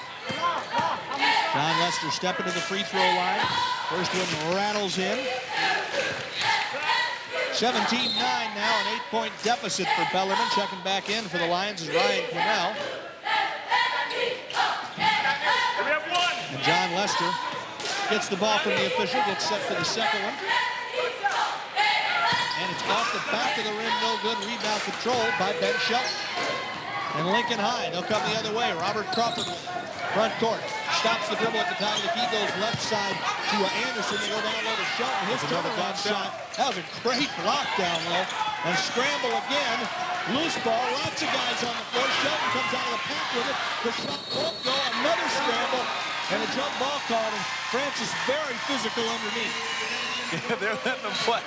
John Lester stepping to the free throw line. First one rattles in. 17-9 now, an 8-point deficit for Bellarmine. Checking back in for the Lions is Ryan Quinnell. And John Lester gets the ball from the official, gets set for the second one. And it's off the back of the rim, no good. Rebound controlled by Ben Shelton. And Lincoln High, they'll come the other way. Robert Crawford, front court, stops the dribble at the top of the key, goes left side to Anderson. They go down low to Shelton. His turnaround shot. That was a great block down low. And scramble again. Loose ball, lots of guys on the floor. Shelton comes out of the pack with it. The shot won't go. Another scramble. And a jump ball called. And Francis very physical underneath. Yeah, they're letting them play.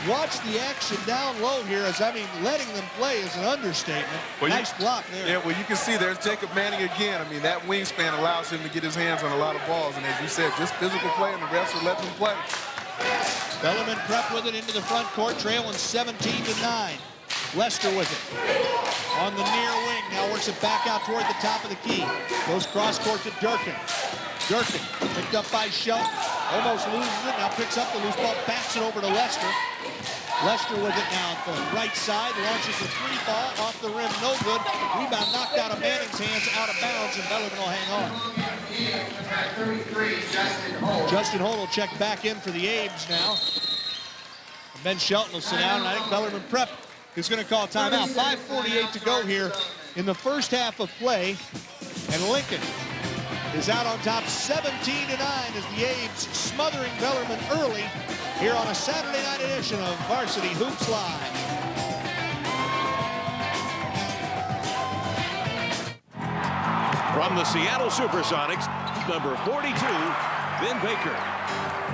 Watch the action down low here. Letting them play is an understatement. Well, nice block there. Yeah, well, you can see there's Jacob Manning again. That wingspan allows him to get his hands on a lot of balls. And as you said, just physical play, and the refs are letting him play. Bellarmine prep with it into the front court, trailing 17-9. Lester with it. On the near wing, now works it back out toward the top of the key. Goes cross court to Durkin. Durkin picked up by Shelton. Almost loses it, now picks up the loose ball, bats it over to Lester. Lester with it now at the right side, launches the three ball off the rim, no good. Rebound knocked out of Manning's hands, out of bounds, and Bellarmine will hang on. Justin Holt will check back in for the Abes now. And Ben Shelton will sit down, and I think Bellarmine Prep is going to call timeout. 5:48 to go here in the first half of play, and Lincoln is out on top 17-9 as the Abes smothering Bellarmine early here on a Saturday night edition of Varsity Hoops Live. From the Seattle Supersonics, number 42, Ben Baker.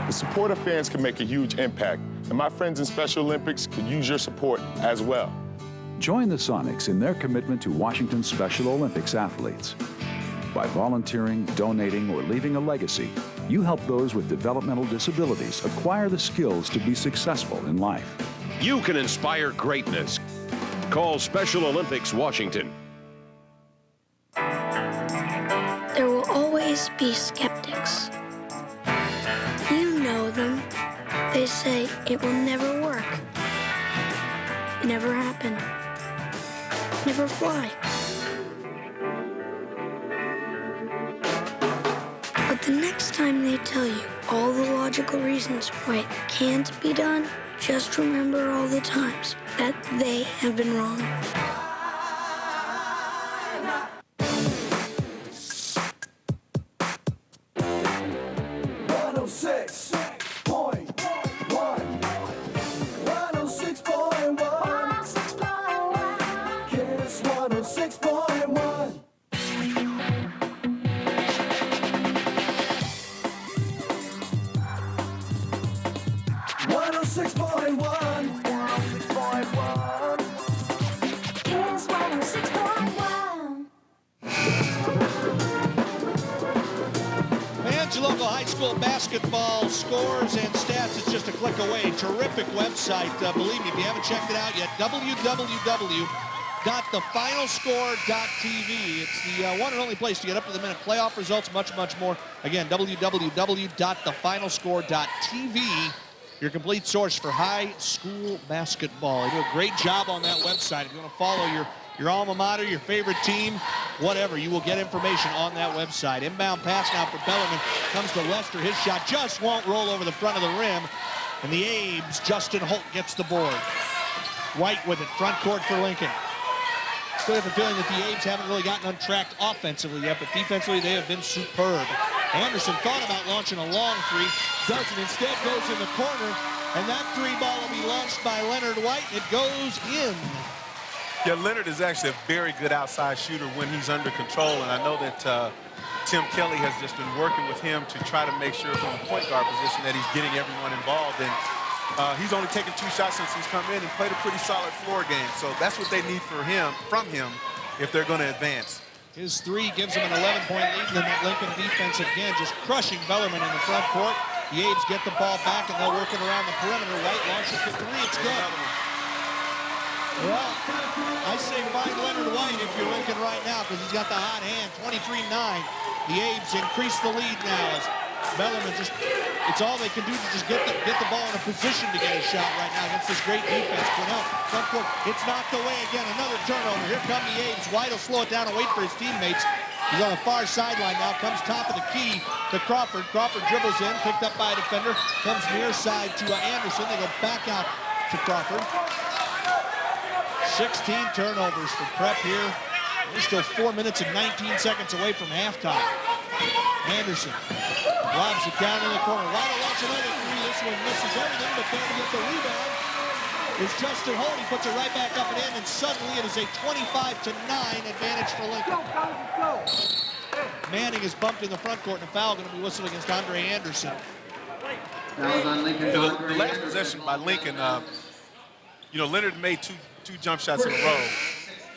The support of fans can make a huge impact, and my friends in Special Olympics could use your support as well. Join the Sonics in their commitment to Washington's Special Olympics athletes. By volunteering, donating, or leaving a legacy, you help those with developmental disabilities acquire the skills to be successful in life. You can inspire greatness. Call Special Olympics Washington. There will always be skeptics. You know them. They say it will never work, never happen, never fly. But the next time they tell you all the logical reasons why it can't be done, just remember all the times that they have been wrong. Basketball scores and stats, it's just a click away. Terrific website. Believe me, if you haven't checked it out yet, www.thefinalscore.tv. It's the one and only place to get up-to-the-minute playoff results, much more. Again, www.thefinalscore.tv, your complete source for high school basketball. They do a great job on that website. If you want to follow your alma mater, your favorite team, whatever, you will get information on that website. Inbound pass now for Bellarmine. Comes to Lester. His shot just won't roll over the front of the rim. And the Abes, Justin Holt gets the board. White with it, front court for Lincoln. Still have a feeling that the Abes haven't really gotten untracked offensively yet, but defensively they have been superb. Anderson thought about launching a long three, doesn't. Instead goes in the corner, and that three ball will be launched by Leonard White. It goes in. Yeah, Leonard is actually a very good outside shooter when he's under control, and I know that Tim Kelly has just been working with him to try to make sure from the point guard position that he's getting everyone involved. And he's only taken 2 shots since he's come in and played a pretty solid floor game. So that's what they need from him if they're going to advance. His three gives him an 11-point lead, and then that Lincoln defense again just crushing Bellarmine in the front court. The Abes get the ball back, and they'll work it around the perimeter. White launches the three. It's good. Well, I say find Leonard White if you're Lincoln right now, because he's got the hot hand. 23-9. The Abes increase the lead now as Bellarmine it's all they can do to just get the ball in a position to get a shot right now against this great defense. Quinnell, front court, it's knocked away again. Another turnover. Here come the Abes. White will slow it down and wait for his teammates. He's on the far sideline now. Comes top of the key to Crawford. Crawford dribbles in, picked up by a defender. Comes near side to Anderson. They go back out to Crawford. 16 turnovers for Prep here. We're still 4 minutes and 19 seconds away from halftime. Anderson lobs it down in the corner. White will launch another three. This one misses everything, but there to get the rebound is Justin Holt. He puts it right back up and in, and suddenly it is a 25-9 advantage for Lincoln. Manning is bumped in the front court, and a foul going to be whistled against Andre Anderson. The last possession by Lincoln, you know, Leonard made two jump shots in a row.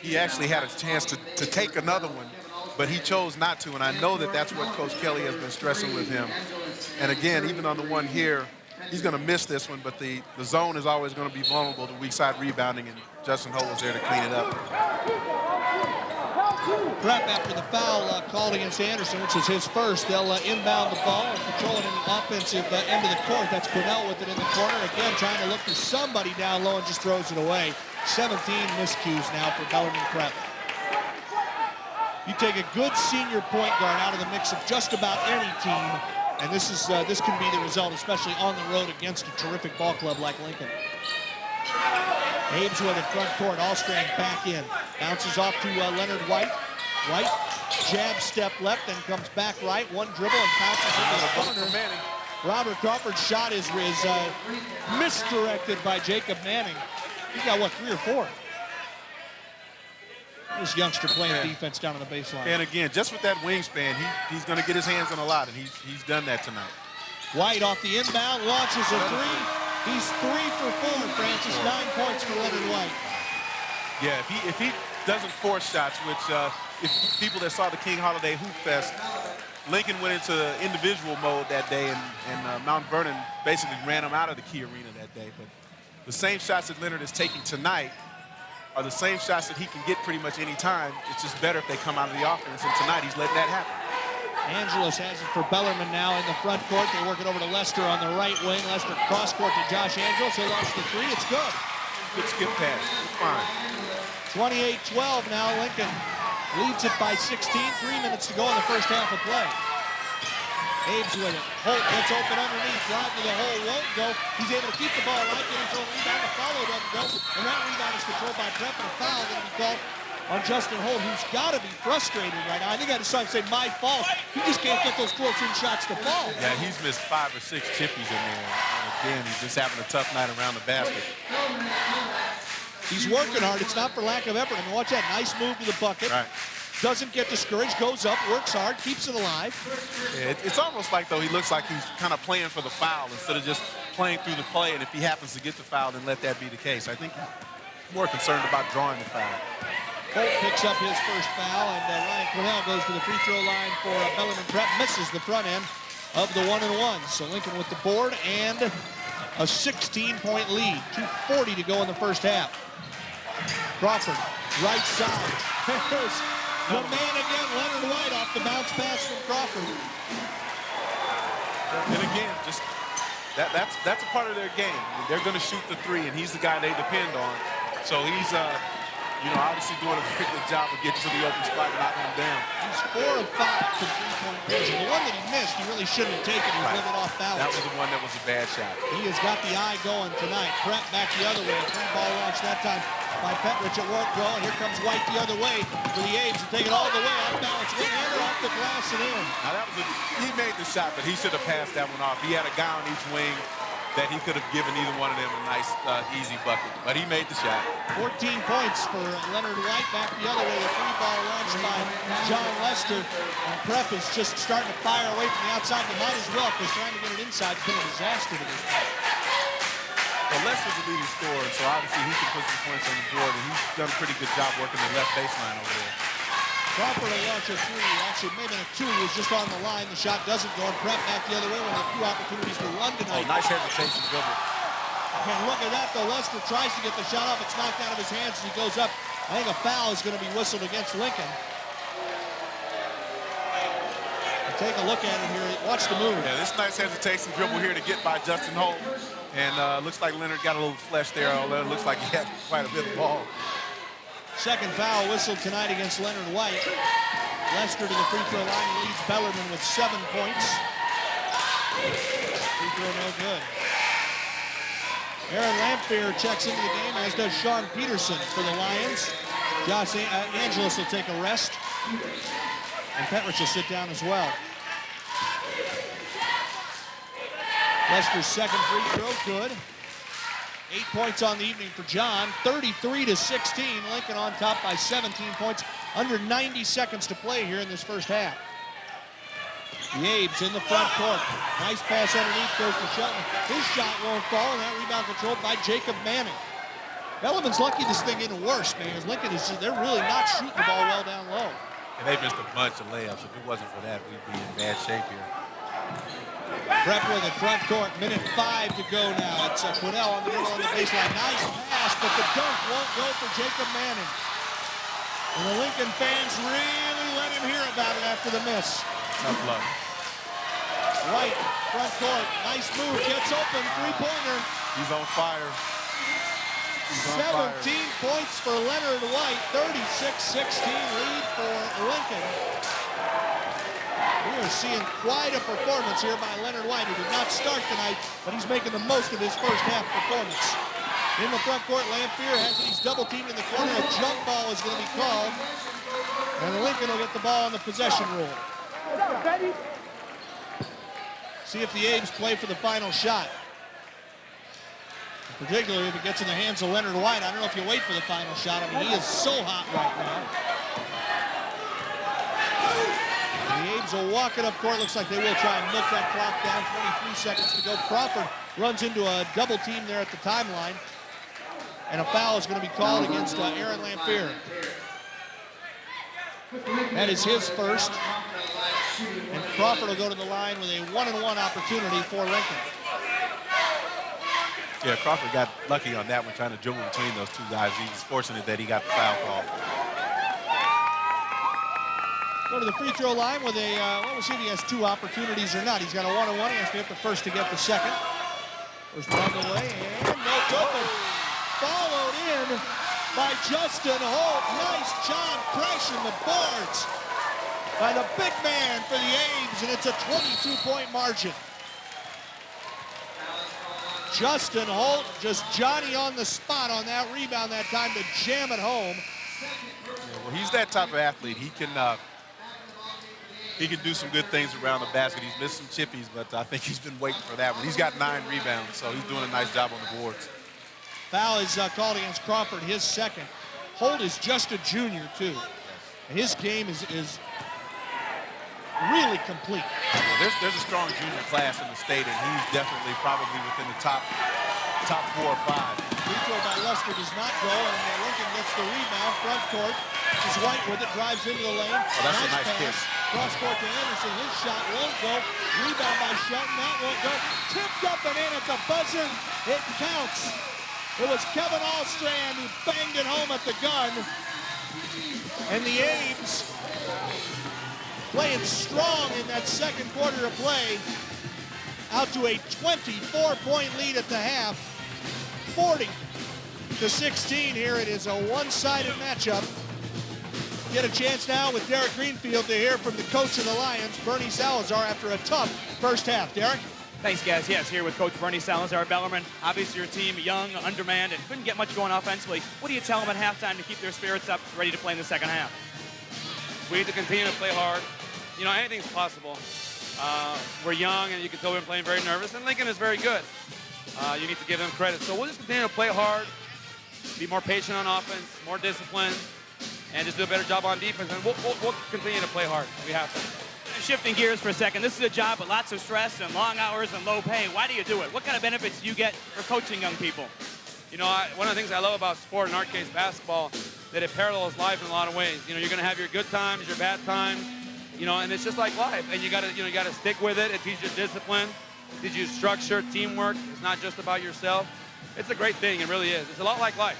He actually had a chance to take another one, but he chose not to, and I know that that's what Coach Kelly has been stressing with him. And again, even on the one here, he's going to miss this one, but the zone is always going to be vulnerable to weak side rebounding, and Justin Holt was there to clean it up. Prep after the foul called against Anderson, which is his first. They'll inbound the ball and control it in the offensive end of the court. That's Cornell with it in the corner. Again, trying to look for somebody down low and just throws it away. 17 miscues now for Bellarmine Prep. You take a good senior point guard out of the mix of just about any team, and this can be the result, especially on the road against a terrific ball club like Lincoln. Abe's with it front court, Allstrand back in. Bounces off to Leonard White. White, jab step left, then comes back right. One dribble and passes into the corner. Robert Crawford's shot is misdirected by Jacob Manning. He's got, what, 3 or 4? This youngster playing defense down on the baseline. And again, just with that wingspan, he's going to get his hands on a lot, and he's done that tonight. White off the inbound, launches a 3. He's 3 for 4, Francis. 9 points for Leonard White. Yeah, if he doesn't force shots, which if people that saw the King Holiday Hoop Fest, Lincoln went into individual mode that day, and Mount Vernon basically ran him out of the Key Arena that day. But the same shots that Leonard is taking tonight are the same shots that he can get pretty much any time. It's just better if they come out of the offense, and tonight he's letting that happen. Angeles has it for Bellarmine now in the front court. They work it over to Lester on the right wing. Lester cross court to Josh Angelos. He'll launch the 3. It's good. Good skip pass. It's fine. 28-12 now. Lincoln leads it by 16. 3 minutes to go in the first half of play. Abe's with it. Holt gets open underneath. Drive to the hole. Won't go. He's able to keep the ball right. Getting to a rebound. The follow doesn't go. And that rebound is controlled by Prep, and a foul going to be called on Justin Holt, who's got to be frustrated right now. I think I just saw him say, my fault. He just can't get those close-in shots to fall. Yeah, he's missed 5 or 6 chippies in there. And again, he's just having a tough night around the basket. He's working hard. It's not for lack of effort. I mean, watch that. Nice move to the bucket. Right. Doesn't get discouraged, goes up, works hard, keeps it alive. Yeah, it's almost like, though, he looks like he's kind of playing for the foul instead of just playing through the play. And if he happens to get the foul, then let that be the case. I think he's more concerned about drawing the foul. Holt picks up his first foul, and Ryan Cornell goes to the free throw line for Bellarmine Prep. Misses the front end of the 1-and-1. So Lincoln with the board and a 16-point lead. 2:40 to go in the first half. Crawford, right side. There's the man again, Leonard White, off the bounce pass from Crawford. And again, just that's a part of their game. They're going to shoot the 3, and he's the guy they depend on. So he's obviously doing a very good job of getting to the open spot and knocking him down. He's 4 of 5 from 3-point range. And the one that he missed, he really shouldn't have taken. He was off balance. That was the one that was a bad shot. He has got the eye going tonight. Prep back the other way. 3-ball launch that time by Petrich. It won't go. And here comes White the other way for the Abe's to take it all the way off balance. One-hander off the glass and in. Now he made the shot, but he should have passed that one off. He had a guy on each wing that he could have given either one of them a nice, easy bucket. But he made the shot. 14 points for Leonard White. Back the other way. The 3-ball launch by John Lester. And Prep is just starting to fire away from the outside. They might as well, because trying to get it inside has been a disaster to this point. Well, Lester's the leading scorer, so obviously he can put some points on the board, and he's done a pretty good job working the left baseline over there. Crawford will launch a 3. Actually, maybe a 2. He was just on the line. The shot doesn't go. And Prep back the other way with a few opportunities to run tonight. Oh, nice hesitation, dribble. And look at that, though. Lester tries to get the shot off. It's knocked out of his hands as he goes up. I think a foul is going to be whistled against Lincoln. And take a look at it here. Watch the move. Yeah, this nice hesitation dribble here to get by Justin Holt. And looks like Leonard got a little flesh there, although it looks like he had quite a bit of ball. Second foul whistled tonight against Leonard White. Lester to the free throw line. He leads Bellarmine with 7 points. Free throw no good. Aaron Lamphere checks into the game, as does Sean Peterson for the Lions. Josh Angelos will take a rest. And Petrich will sit down as well. Lester's second free throw, good. 8 points on the evening for John. 33-16. Lincoln on top by 17 points. Under 90 seconds to play here in this first half. The Abes in the front court. Nice pass underneath, goes to Shelton. His shot won't fall, and that rebound controlled by Jacob Manning. Bellarmine's lucky this thing isn't worse, man. As Lincoln is, they're really not shooting the ball well down low. And they missed a bunch of layups. If it wasn't for that, we'd be in bad shape here. Prep with it, front court, minute 5 to go now. It's Quinnell on the middle of the baseline. Nice pass, but the dunk won't go for Jacob Manning. And the Lincoln fans really let him hear about it after the miss. Tough luck. White, front court, nice move, gets open, three-pointer. He's on fire. 17 points for Leonard White, 36-16 lead for Lincoln. We are seeing quite a performance here by Leonard White, who did not start tonight, but he's making the most of his first half performance. In the front court, Lamphere has it. He's double teamed in the corner. A jump ball is going to be called, and Lincoln will get the ball on the possession rule. See if the Abes play for the final shot. Particularly if it gets in the hands of Leonard White. I don't know if you wait for the final shot. I mean, he is so hot right now. The Abes will walk it up court. Looks like they will try and milk that clock down. 23 seconds to go. Crawford runs into a double team there at the timeline. And a foul is going to be called against Aaron Lamphere. That is his first. And Crawford will go to the line with a 1-and-1 opportunity for Lincoln. Yeah, Crawford got lucky on that one, trying to dribble between those two guys. He was fortunate that he got the foul call. Go to the free throw line with a, well, we'll see if he has 2 opportunities or not. He's got a 1-on-1. He has to get the first to get the second. First one on the way, and no good. Followed in by Justin Holt. Nice job crashing the boards by the big man for the Abes, and it's a 22-point margin. Justin Holt, just Johnny on the spot on that rebound that time to jam it home. Yeah, well, he's that type of athlete. He can do some good things around the basket. He's missed some chippies, but I think he's been waiting for that one. He's got 9 rebounds, so he's doing a nice job on the boards. Foul is called against Crawford, his second. Holt is just a junior, too. His game is really complete. Well, there's a strong junior class in the state, and he's definitely probably within the top 4 or 5. Free throw by Lester does not go, and Lincoln gets the rebound. Front court is White with it, drives into the lane. Oh, that's a nice pass. kick. Cross court to Anderson. His shot won't go. Rebound by Shelton. That won't go. Tipped up and in at the buzzer. It counts. It was Kevin Allstrand who banged it home at the gun. And the Abes playing strong in that second quarter of play. Out to a 24-point lead at the half. 40-16 here. It is a one-sided matchup. Get a chance now with Derek Greenfield to hear from the coach of the Lions, Bernie Salazar, after a tough first half. Derek? Thanks, guys. Yes, here with Coach Bernie Salazar. Bellarmine, obviously your team, young, undermanned, and couldn't get much going offensively. What do you tell them at halftime to keep their spirits up, ready to play in the second half? We need to continue to play hard. You know, anything's possible. We're young, and you can tell we're playing very nervous, and Lincoln is very good. You need to give them credit. So we'll just continue to play hard, be more patient on offense, more disciplined, and just do a better job on defense, and we'll continue to play hard. We have to. Shifting gears for a second, this is a job with lots of stress and long hours and low pay. Why do you do it? What kind of benefits do you get for coaching young people? You know, one of the things I love about sport, in our case basketball, that it parallels life in a lot of ways. You know, you're going to have your good times, your bad times, you know, and it's just like life. And you got to, you got to stick with it. It teaches you discipline, it teaches you structure, teamwork. It's not just about yourself. It's a great thing. It really is. It's a lot like life.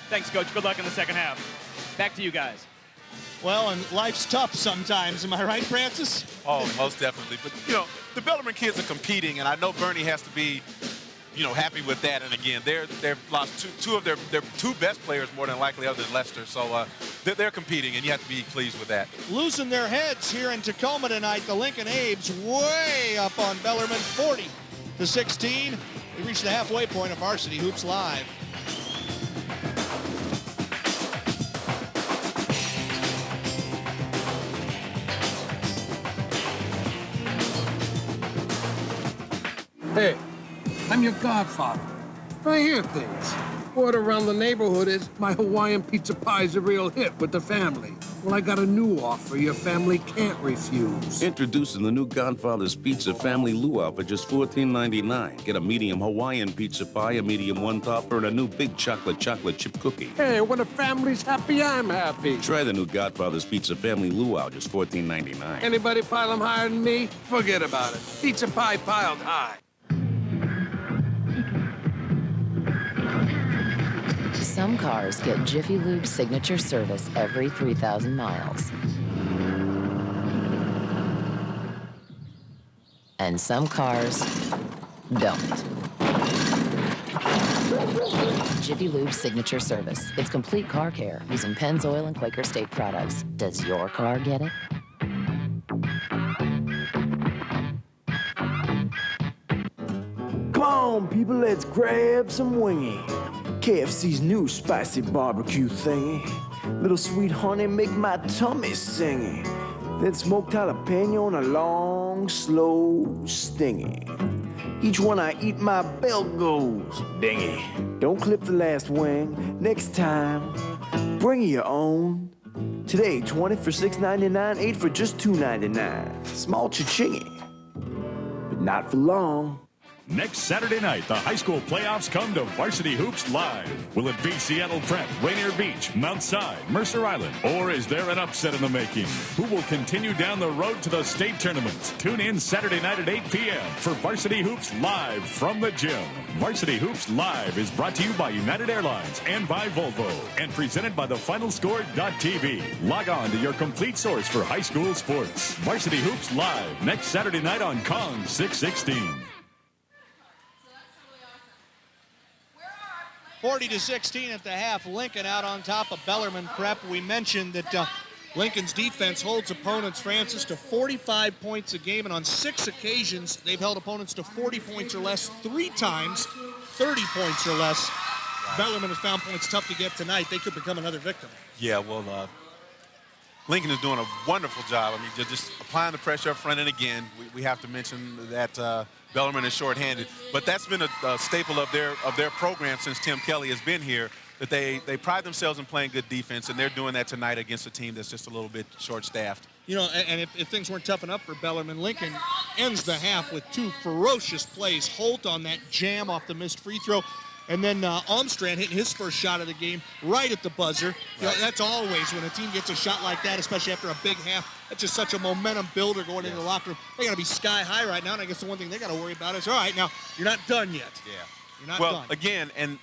Thanks, Coach. Good luck in the second half. Back to you guys. Well, and life's tough sometimes. Am I right, Francis? Oh, most definitely. But, you know, the Bellarmine kids are competing, and I know Bernie has to be, you know, happy with that. And, again, they've lost two of their 2 best players, more than likely, other than Lester. So they're competing, and you have to be pleased with that. Losing their heads here in Tacoma tonight. The Lincoln Abes way up on Bellarmine, 40-16. We reached the halfway point of Varsity Hoops Live. Hey, I'm your godfather. I hear things. Word around the neighborhood is my Hawaiian pizza pie is a real hit with the family. Well, I got a new offer your family can't refuse. Introducing the new Godfather's Pizza Family Luau for just $14.99. Get a medium Hawaiian pizza pie, a medium one-topper, and a new big chocolate chip cookie. Hey, when the family's happy, I'm happy. Try the new Godfather's Pizza Family Luau, just $14.99. Anybody pile them higher than me? Forget about it. Pizza pie piled high. Some cars get Jiffy Lube signature service every 3,000 miles. And some cars don't. Jiffy Lube signature service. It's complete car care using Penn's Oil and Quaker State products. Does your car get it? Come on, people, let's grab some wingy. KFC's new spicy barbecue thingy. Little sweet honey make my tummy singy. Then smoked jalapeno on a long, slow stingy. Each one I eat, my belt goes dingy. Don't clip the last wing. Next time, bring your own. Today, 20 for $6.99, 8 for just $2.99. Small cha-chingy, but not for long. Next Saturday night, the high school playoffs come to Varsity Hoops Live. Will it be Seattle Prep, Rainier Beach, Mount Si, Mercer Island? Or is there an upset in the making? Who will continue down the road to the state tournaments? Tune in Saturday night at 8 p.m. for Varsity Hoops Live from the gym. Varsity Hoops Live is brought to you by United Airlines and by Volvo and presented by thefinalscore.tv. Log on to your complete source for high school sports. Varsity Hoops Live next Saturday night on Kong 616. 40-16 at the half. Lincoln out on top of Bellarmine Prep. We mentioned that Lincoln's defense holds opponents, Francis, to 45 points a game, and on 6 occasions they've held opponents to 40 points or less. 3 times, 30 points or less. Bellarmine has found points tough to get tonight. They could become another victim. Yeah, well, Lincoln is doing a wonderful job. I mean, just applying the pressure up front, and again, we have to mention that Bellarmine is shorthanded, but that's been a staple of their program since Tim Kelly has been here. That they pride themselves in playing good defense, and they're doing that tonight against a team that's just a little bit short-staffed. You know, and if things weren't tough enough for Bellarmine, Lincoln ends the half with 2 ferocious plays. Holt on that jam off the missed free throw, and then Armstrong hitting his first shot of the game right at the buzzer. Right. You know, that's always when a team gets a shot like that, especially after a big half. That's just such a momentum builder going into the locker room. They got to be sky high right now, and I guess the one thing they got to worry about is, all right, now you're not done yet. Yeah. You're not done. done. Again, and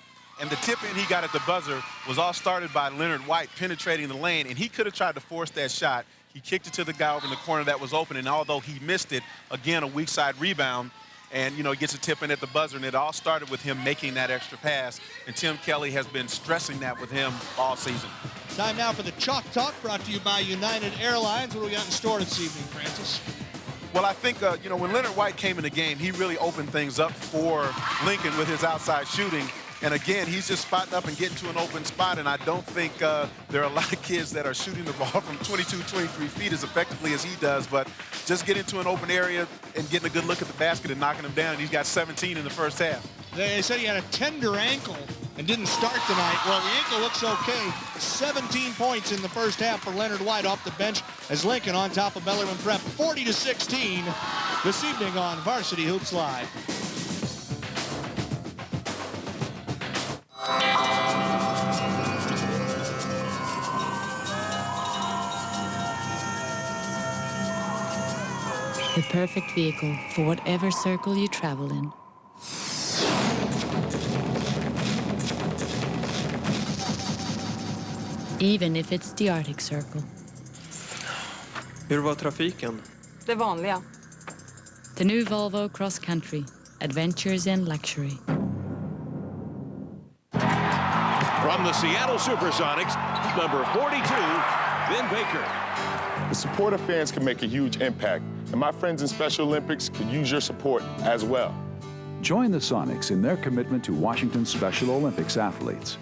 the tip-in he got at the buzzer was all started by Leonard White penetrating the lane, and he could have tried to force that shot. He kicked it to the guy over in the corner that was open, and although he missed it, again, a weak side rebound. And, you know, he gets a tip in at the buzzer, and it all started with him making that extra pass. And Tim Kelly has been stressing that with him all season. Time now for the Chalk Talk, brought to you by United Airlines. What do we got in store this evening, Francis? Well, I think, you know, when Leonard White came in the game, he really opened things up for Lincoln with his outside shooting. And again, he's just spotting up and getting to an open spot, and I don't think there are a lot of kids that are shooting the ball from 22, 23 feet as effectively as he does, but just getting to an open area and getting a good look at the basket and knocking him down. He's got 17 in the first half. They said he had a tender ankle and didn't start tonight. Well, the ankle looks okay. 17 points in the first half for Leonard White off the bench as Lincoln on top of Bellarmine Prep. 40-16 this evening on Varsity Hoops Live. The perfect vehicle for whatever circle you travel in. Even if it's the Arctic Circle. Hur var trafiken? Det vanliga. The new Volvo Cross Country. Adventures in luxury. From the Seattle Supersonics, number 42, Ben Baker. The support of fans can make a huge impact, and my friends in Special Olympics could use your support as well. Join the Sonics in their commitment to Washington's Special Olympics athletes.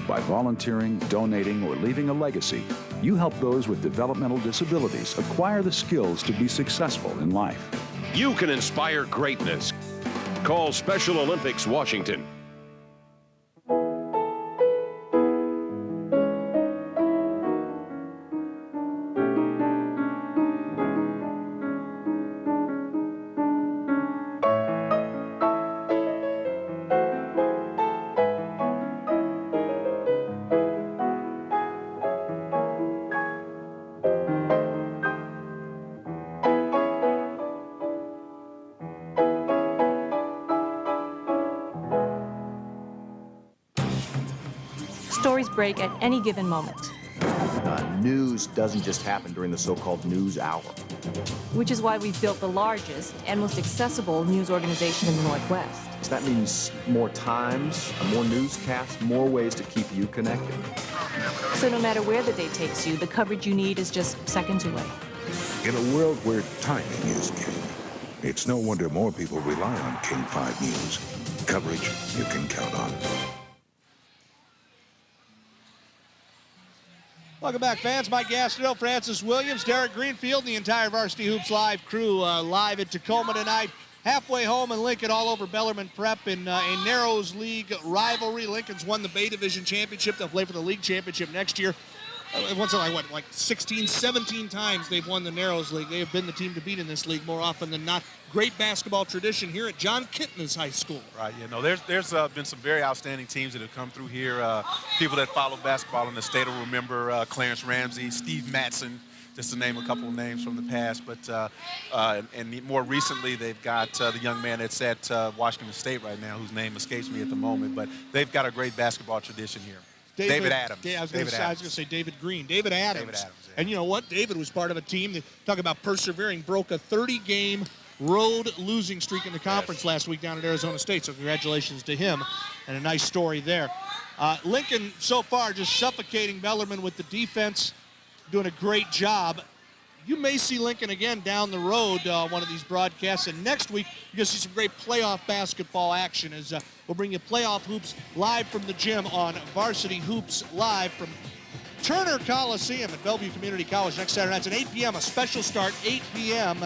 By volunteering, donating, or leaving a legacy, you help those with developmental disabilities acquire the skills to be successful in life. You can inspire greatness. Call Special Olympics Washington. Stories break at any given moment. News doesn't just happen during the so-called news hour. Which is why we've built the largest and most accessible news organization in the Northwest. So that means more times, more newscasts, more ways to keep you connected. So no matter where the day takes you, the coverage you need is just seconds away. In a world where timing is king, it's no wonder more people rely on King 5 News. Coverage you can count on. Welcome back, fans. Mike Gastineau, Francis Williams, Derek Greenfield, and the entire Varsity Hoops Live crew live at Tacoma tonight. Halfway home in Lincoln, all over Bellarmine Prep in a Narrows League rivalry. Lincoln's won the Bay Division Championship. They'll play for the league championship next year. Once in like 16, 17 times they've won the Narrows League. They have been the team to beat in this league more often than not. Great basketball tradition here at John Kitna's High School. Right, you know, there's been some very outstanding teams that have come through here. People that follow basketball in the state will remember Clarence Ramsey, Steve Matson, just to name a couple of names from the past. But and more recently, they've got the young man that's at Washington State right now, whose name escapes me at the moment. But they've got a great basketball tradition here. David Adams. I was going to say David Green. David Adams. Yeah. And you know what? David was part of a team that, talk about persevering, broke a 30-game road losing streak in the conference last week down at Arizona State. So congratulations to him, and a nice story there. Lincoln so far just suffocating Bellarmine with the defense, doing a great job. You may see Lincoln again down the road one of these broadcasts, and next week you're going to see some great playoff basketball action as we'll bring you playoff hoops live from the gym on Varsity Hoops Live from Turner Coliseum at Bellevue Community College next Saturday night. It's at 8 p.m., a special start, 8 p.m.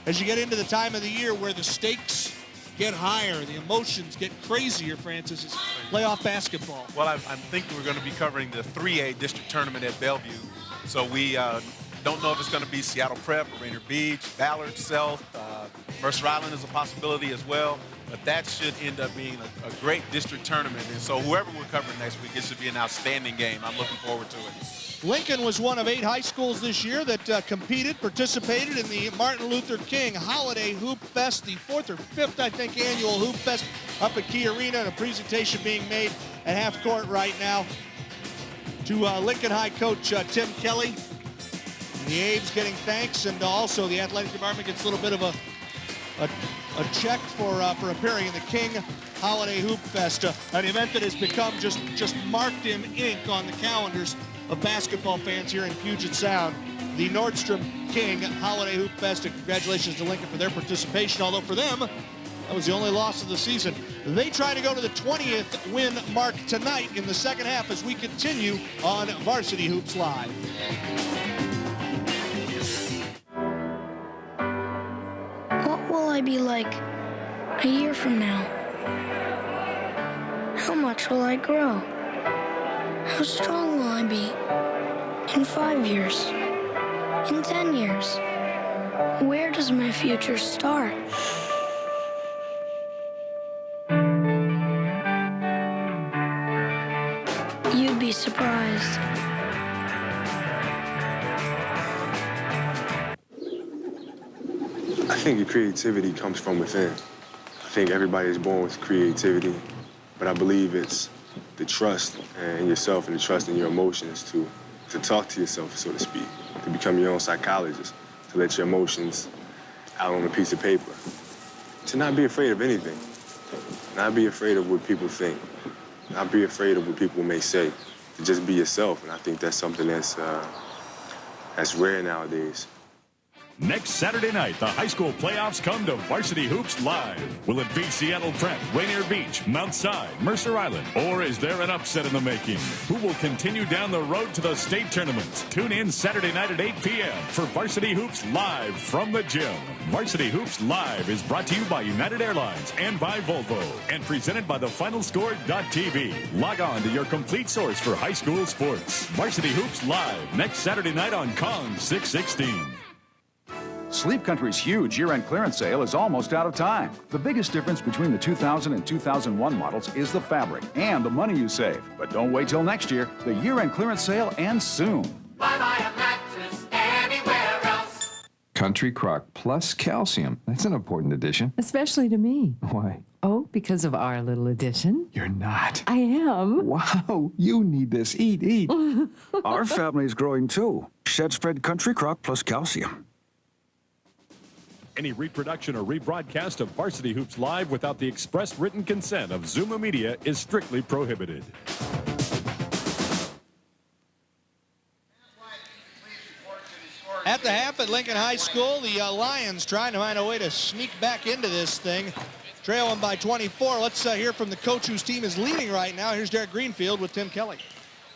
as you get into the time of the year where the stakes get higher, the emotions get crazier, Francis. It's playoff basketball. Well, I think we're going to be covering the 3A district tournament at Bellevue. So we don't know if it's going to be Seattle Prep, Rainier Beach, Ballard, South, Mercer Island is a possibility as well. But that should end up being a great district tournament. And so whoever we're covering next week, it should be an outstanding game. I'm looking forward to it. Lincoln was one of 8 high schools this year that participated in the Martin Luther King Holiday Hoop Fest, the 4th or 5th, I think, annual Hoop Fest up at Key Arena, and a presentation being made at half court right now to Lincoln High coach Tim Kelly. The Abe's getting thanks, and also the athletic department gets a little bit of a check for appearing in the King Holiday Hoop Fest, an event that has become just marked in ink on the calendars of basketball fans here in Puget Sound. The Nordstrom King Holiday Hoop Fest, and congratulations to Lincoln for their participation, although for them, that was the only loss of the season. They try to go to the 20th win mark tonight in the second half as we continue on Varsity Hoops Live. What will I be like a year from now? How much will I grow? How strong will I be in 5 years? In 10 years? Where does my future start? You'd be surprised. I think your creativity comes from within. I think everybody is born with creativity, but I believe it's the trust in yourself and the trust in your emotions to talk to yourself, so to speak, to become your own psychologist, to let your emotions out on a piece of paper, to not be afraid of anything, not be afraid of what people think, not be afraid of what people may say, to just be yourself. And I think that's something that's rare nowadays. Next Saturday night, the high school playoffs come to Varsity Hoops Live. Will it be Seattle Prep, Rainier Beach, Mount Si, Mercer Island? Or is there an upset in the making? Who will continue down the road to the state tournament? Tune in Saturday night at 8 p.m. for Varsity Hoops Live from the gym. Varsity Hoops Live is brought to you by United Airlines and by Volvo, and presented by thefinalscore.tv. Log on to your complete source for high school sports. Varsity Hoops Live, next Saturday night on Kong 616. Sleep Country's huge year-end clearance sale is almost out of time. The biggest difference between the 2000 and 2001 models is the fabric and the money you save. But don't wait till next year. The year-end clearance sale ends soon. Why buy a mattress anywhere else? Country Crock plus calcium. That's an important addition. Especially to me. Why? Oh, because of our little addition. You're not. I am. Wow, you need this. Eat, eat. Our family's growing too. Shed spread Country Crock plus calcium. Any reproduction or rebroadcast of Varsity Hoops Live without the express written consent of Zuma Media is strictly prohibited. At the half at Lincoln High School, the Lions trying to find a way to sneak back into this thing. Trailing by 24. Let's hear from the coach whose team is leading right now. Here's Derek Greenfield with Tim Kelly.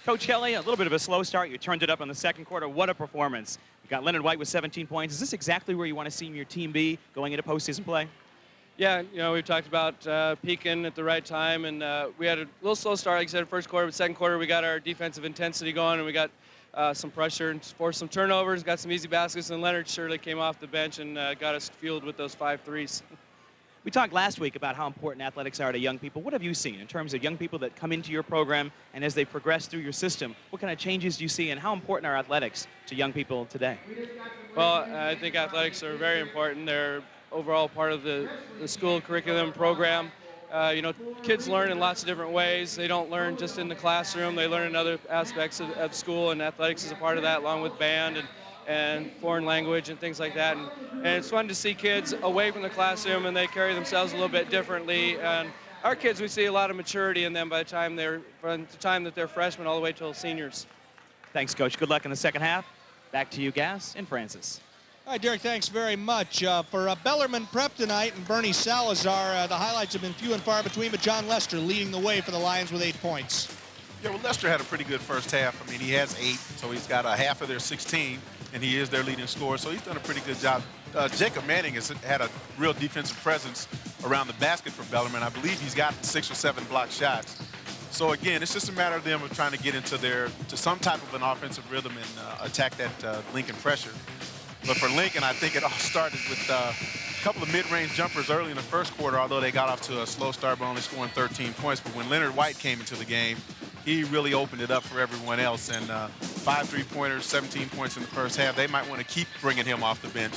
Coach Kelly, a little bit of a slow start. You turned it up in the second quarter. What a performance. You got Leonard White with 17 points. Is this exactly where you want to see your team be going into postseason play? Yeah, you know, we've talked about peaking at the right time, and we had a little slow start, like I said, first quarter, but second quarter we got our defensive intensity going, and we got some pressure and forced some turnovers, got some easy baskets, and Leonard surely came off the bench and got us fueled with those 5 threes. We talked last week about how important athletics are to young people. What have you seen in terms of young people that come into your program and as they progress through your system? What kind of changes do you see, and how important are athletics to young people today? Well, I think athletics are very important. They're overall part of the school curriculum program. You know, kids learn in lots of different ways. They don't learn just in the classroom. They learn in other aspects of school, and athletics is a part of that, along with band and foreign language and things like that. And it's fun to see kids away from the classroom, and they carry themselves a little bit differently. And our kids, we see a lot of maturity in them by the time that they're freshmen all the way till seniors. Thanks, Coach. Good luck in the second half. Back to you, Gass and Francis. All right, Derek, thanks very much. For Bellarmine Prep tonight and Bernie Salazar, the highlights have been few and far between, but John Lester leading the way for the Lions with 8 points. Yeah, well, Lester had a pretty good first half. I mean, he has 8, so he's got a half of their 16, and he is their leading scorer, so he's done a pretty good job. Jacob Manning has had a real defensive presence around the basket for Bellarmine. I believe he's got 6 or 7 blocked shots. So again, it's just a matter of them trying to get into some type of an offensive rhythm and attack that Lincoln pressure. But for Lincoln, I think it all started with a couple of mid-range jumpers early in the first quarter, although they got off to a slow start by only scoring 13 points. But when Leonard White came into the game, he really opened it up for everyone else. And 5 3-pointers, 17 points in the first half. They might want to keep bringing him off the bench.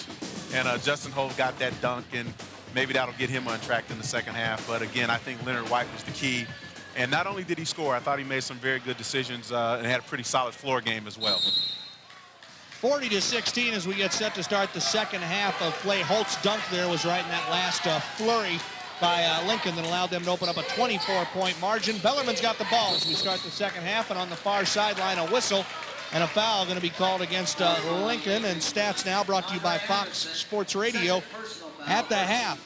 And Justin Holt got that dunk, and maybe that'll get him untracked in the second half. But again, I think Leonard White was the key. And not only did he score, I thought he made some very good decisions and had a pretty solid floor game as well. 40-16 as we get set to start the second half of play. Holt's dunk there was right in that last flurry by Lincoln that allowed them to open up a 24-point margin. Bellarmine's got the ball as we start the second half, and on the far sideline, a whistle and a foul going to be called against Lincoln. And stats now brought to you by Fox Sports Radio at the half.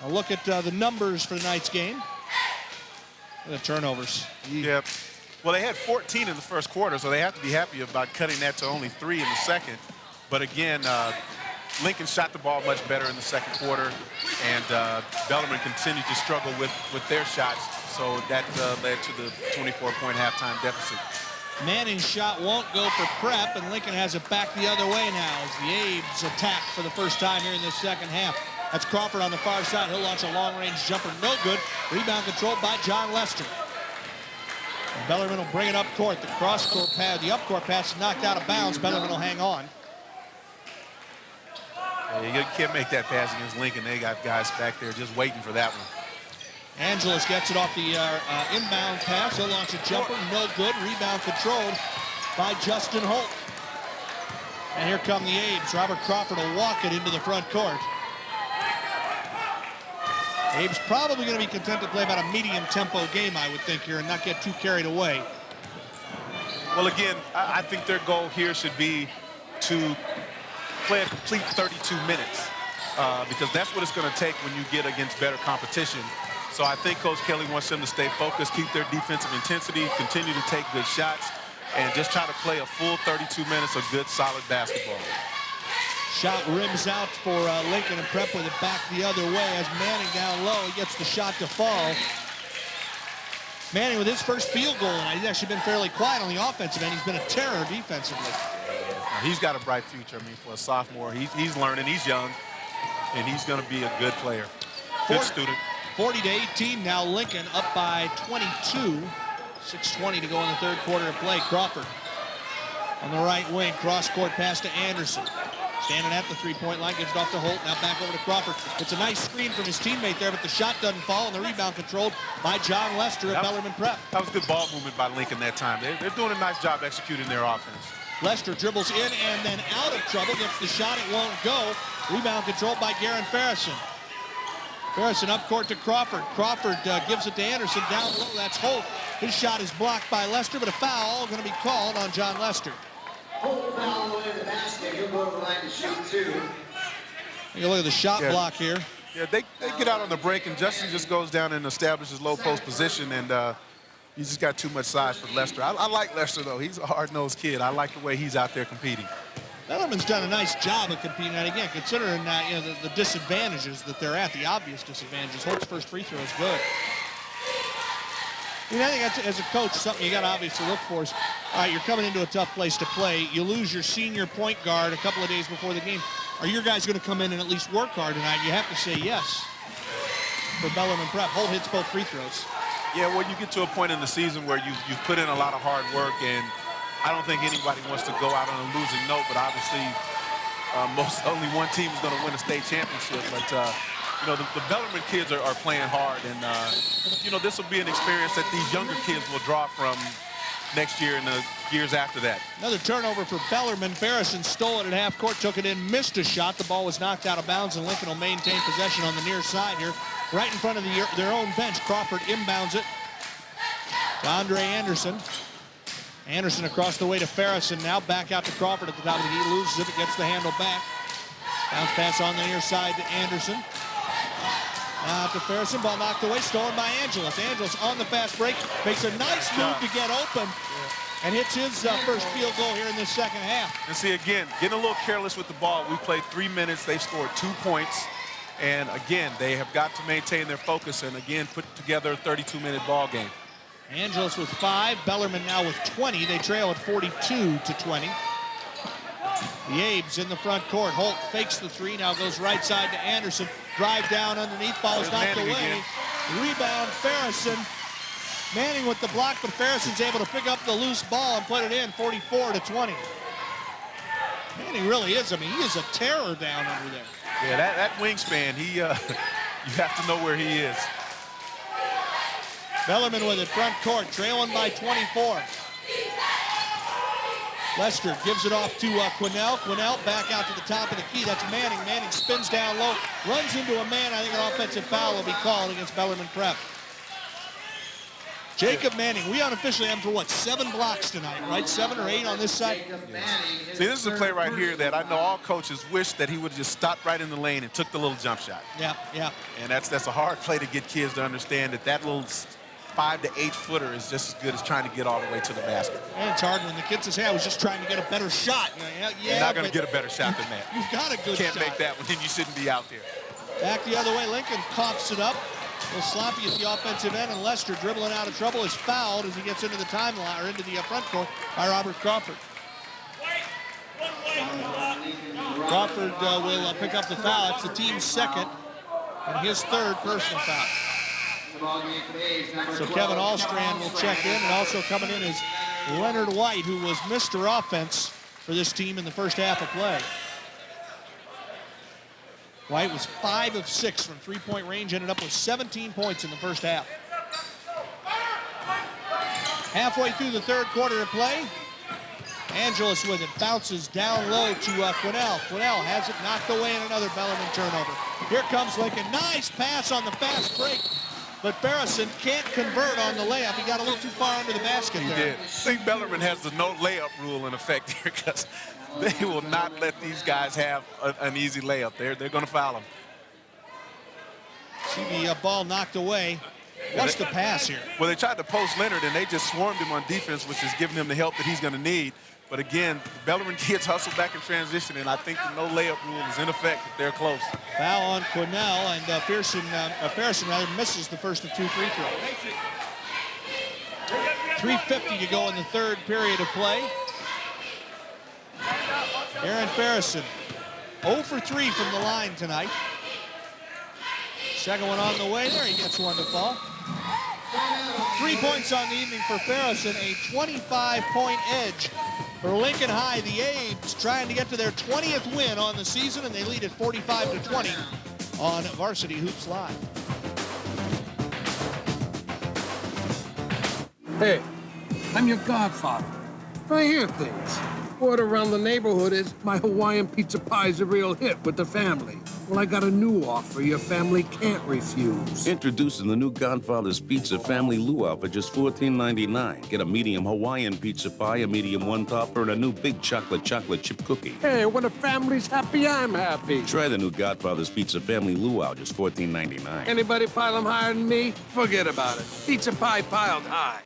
A look at the numbers for tonight's game. The turnovers. Yep. Well, they had 14 in the first quarter, so they have to be happy about cutting that to only 3 in the second. But again, Lincoln shot the ball much better in the second quarter, and Bellarmine continued to struggle with their shots, so that led to the 24-point halftime deficit. Manning's shot won't go for Prep, and Lincoln has it back the other way now as the Abes attack for the first time here in this second half. That's Crawford on the far side. He'll launch a long-range jumper, no good. Rebound controlled by John Lester. And Bellarmine will bring it up court. The cross-court pass, the up-court pass is knocked out of bounds. Bellarmine will hang on. Yeah, you can't make that pass against Lincoln. They got guys back there just waiting for that one. Angeles gets it off the inbound pass. He'll launch a jumper, no good. Rebound controlled by Justin Holt. And here come the Abes. Robert Crawford will walk it into the front court. Abe's probably going to be content to play about a medium tempo game, I would think, here, and not get too carried away. Well, again, I think their goal here should be to play a complete 32 minutes because that's what it's going to take when you get against better competition. So I think Coach Kelly wants them to stay focused, keep their defensive intensity, continue to take good shots, and just try to play a full 32 minutes of good, solid basketball. Shot rims out for Lincoln, and Prep with it back the other way as Manning down low. He gets the shot to fall. Manning with his first field goal, and he's actually been fairly quiet on the offensive end. He's been a terror defensively. He's got a bright future. I mean, for a sophomore, he's learning. He's young, and he's going to be a good player, good student. 40-18 now. Lincoln up by 22. 6:20 to go in the third quarter of play. Crawford on the right wing, cross-court pass to Anderson. Standing at the three-point line, gives it off to Holt, now back over to Crawford. It's a nice screen from his teammate there, but the shot doesn't fall, and the rebound controlled by John Lester at Bellarmine Prep. That was good ball movement by Lincoln that time. They're doing a nice job executing their offense. Lester dribbles in and then out of trouble, gets the shot, it won't go. Rebound controlled by Garen Farrison. Farrison up court to Crawford. Crawford gives it to Anderson, down low, that's Holt. His shot is blocked by Lester, but a foul going to be called on John Lester. Holt foul away the basket. He'll go to the line to shoot 2. Take a look at the shot block here. Yeah, they get out on the break, and Justin just goes down and establishes low post position, and he's just got too much size for Lester. I like Lester, though. He's a hard-nosed kid. I like the way he's out there competing. Bellarmine's done a nice job of competing, and again, considering the disadvantages that they're at, the obvious disadvantages. Holt's first free throw is good. I think that's, as a coach, something you got to obviously look for is, all right, you're coming into a tough place to play. You lose your senior point guard a couple of days before the game. Are your guys going to come in and at least work hard tonight? You have to say yes for Bellarmine Prep. Holt hits both free throws. Yeah, well, you get to a point in the season where you've put in a lot of hard work, and I don't think anybody wants to go out on a losing note, but obviously only one team is going to win a state championship. But, the Bellarmine kids are playing hard, and, this will be an experience that these younger kids will draw from next year and the years after that. Another turnover for Bellarmine. Farrison stole it at half court, took it in, missed a shot. The ball was knocked out of bounds, and Lincoln will maintain possession on the near side here. Right in front of their own bench. Crawford inbounds it to Andre Anderson. Anderson across the way to Farrison. Now back out to Crawford at the top of the key. Loses it, gets the handle back. Bounce pass on the near side to Anderson. Now to Farrison. Ball knocked away. Stolen by Angelos. Angelos on the fast break. Makes a nice move to get open. And hits his first field goal here in this second half. And see, again, getting a little careless with the ball. We played 3 minutes. They've scored 2 points. And again, they have got to maintain their focus and again put together a 32-minute ball game. Angelos with 5, Bellarmine now with 20. They trail at 42-20. The Abes in the front court. Holt fakes the 3, now goes right side to Anderson. Drive down underneath, ball is knocked away. Again. Rebound, Farrison. Manning with the block, but Farrison's able to pick up the loose ball and put it in, 44-20. Manning really is, he is a terror down under there. Yeah, that wingspan, you have to know where he is. Bellarmine with it, front court, trailing by 24. Lester gives it off to Quinnell. Quinnell back out to the top of the key. That's Manning. Manning spins down low, runs into a man. I think an offensive foul will be called against Bellarmine Prep. Jacob Manning, we unofficially have him for what, 7 blocks tonight, right? 7 or 8 on this side. See, this is a play right here that I know all coaches wish that he would have just stopped right in the lane and took the little jump shot. Yeah. And that's a hard play to get kids to understand that little 5 to 8 footer is just as good as trying to get all the way to the basket. And it's hard when the kid says, hey, I was just trying to get a better shot. You're not going to get a better shot than that. You've got a good shot. Can't make that one, then you shouldn't be out there. Back the other way, Lincoln coughs it up. A little sloppy at the offensive end, and Lester dribbling out of trouble is fouled as he gets into the timeline, or into the front court by Robert Crawford. Crawford will pick up the foul. It's the team's second and his 3rd personal foul. So Kevin Allstrand will check in, and also coming in is Leonard White, who was Mr. Offense for this team in the first half of play. White was 5 of 6 from three-point range, ended up with 17 points in the first half. Halfway through the 3rd quarter of play, Angelos with it, bounces down low to Quinnell. Quinnell has it knocked away in another Bellarmine turnover. Here comes Lincoln, nice pass on the fast break, but Farrison can't convert on the layup. He got a little too far under the basket there. He did. I think Bellarmine has the no layup rule in effect here because they will not let these guys have an easy layup. They're going to foul them. See the ball knocked away. What's the pass here? Well, they tried to post Leonard, and they just swarmed him on defense, which is giving him the help that he's going to need. But again, the Bellarmine kids hustle back in transition, and I think the no layup rule is in effect if they're close. Foul on Quinnell, and Farrison misses the first of 2 free throws. 3:50 to go in the 3rd period of play. Aaron Farrison, 0 for 3 from the line tonight. Second one on the way there, he gets one to fall. 3 points on the evening for Farrison, a 25-point edge For Lincoln High, the Abes trying to get to their 20th win on the season, and they lead at 45-20 on Varsity Hoops Live. Hey, I'm your godfather. I hear things. Word around the neighborhood is my Hawaiian pizza pie is a real hit with the family. Well, I got a new offer your family can't refuse. Introducing the new Godfather's Pizza Family Luau for just $14.99. Get a medium Hawaiian pizza pie, a medium one-topper, and a new big chocolate chip cookie. Hey, when the family's happy, I'm happy. Try the new Godfather's Pizza Family Luau, just $14.99. Anybody pile them higher than me? Forget about it. Pizza pie piled high.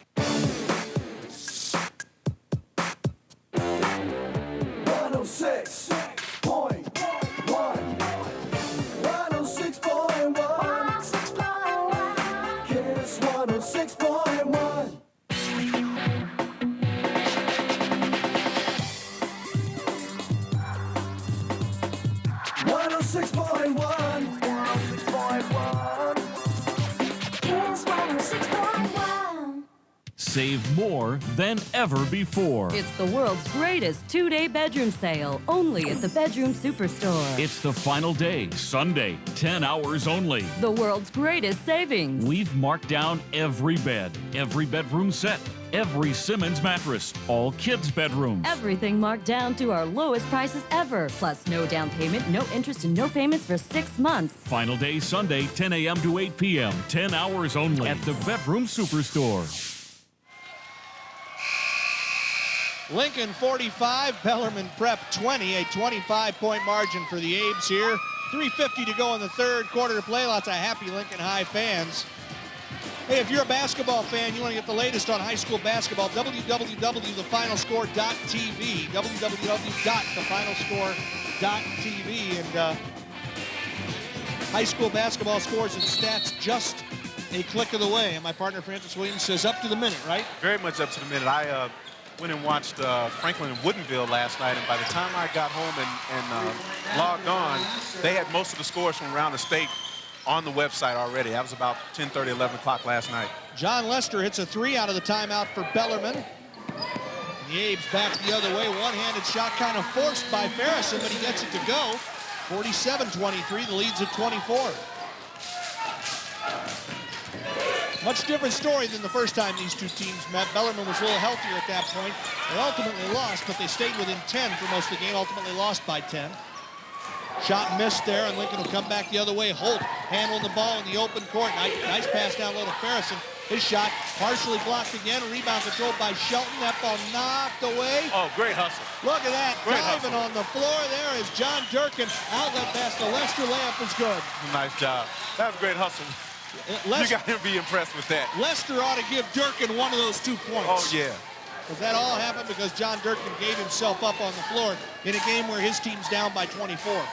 106.1. 106.1. Kiss 106.1. Save more than ever before. It's the world's greatest two-day bedroom sale, only at the Bedroom Superstore. It's the final day, Sunday, 10 hours only. The world's greatest savings. We've marked down every bed, every bedroom set, every Simmons mattress, all kids' bedrooms. Everything marked down to our lowest prices ever. Plus no down payment, no interest, and no payments for 6 months. Final day, Sunday, 10 a.m. to 8 p.m., 10 hours only at the Bedroom Superstore. Lincoln 45, Bellarmine Prep 20, a 25-point margin for the Abes here. 3:50 to go in the third quarter to play. Lots of happy Lincoln High fans. Hey, if you're a basketball fan, you want to get the latest on high school basketball, www.thefinalscore.tv, www.thefinalscore.tv, and high school basketball scores and stats just a click of the way. And my partner Francis Williams says up to the minute, right? Very much up to the minute. I went and watched Franklin and Woodinville last night, and by the time I got home and logged on, they had most of the scores from around the state on the website already. That was about 10:30, 11 o'clock last night. John Lester hits a three out of the timeout for Bellarmine. The Abes back the other way. One-handed shot kind of forced by Farrison, but he gets it to go. 47-23, the lead's at 24. Much different story than the first time these two teams met. Bellarmine was a little healthier at that point. They ultimately lost, but they stayed within 10 for most of the game, ultimately lost by 10. Shot missed there, and Lincoln will come back the other way. Holt handling the ball in the open court. Nice pass down low to Farrison. His shot partially blocked again. Rebound controlled by Shelton. That ball knocked away. Oh, great hustle. Look at that. Great Diving hustle. on the floor there is John Durkin. Outlet pass to Lester. Layup is good. Nice job. That was great hustle. You got to be impressed with that. Lester ought to give Durkin one of those 2 points. Oh, yeah. Because that all happened because John Durkin gave himself up on the floor in a game where his team's down by 24.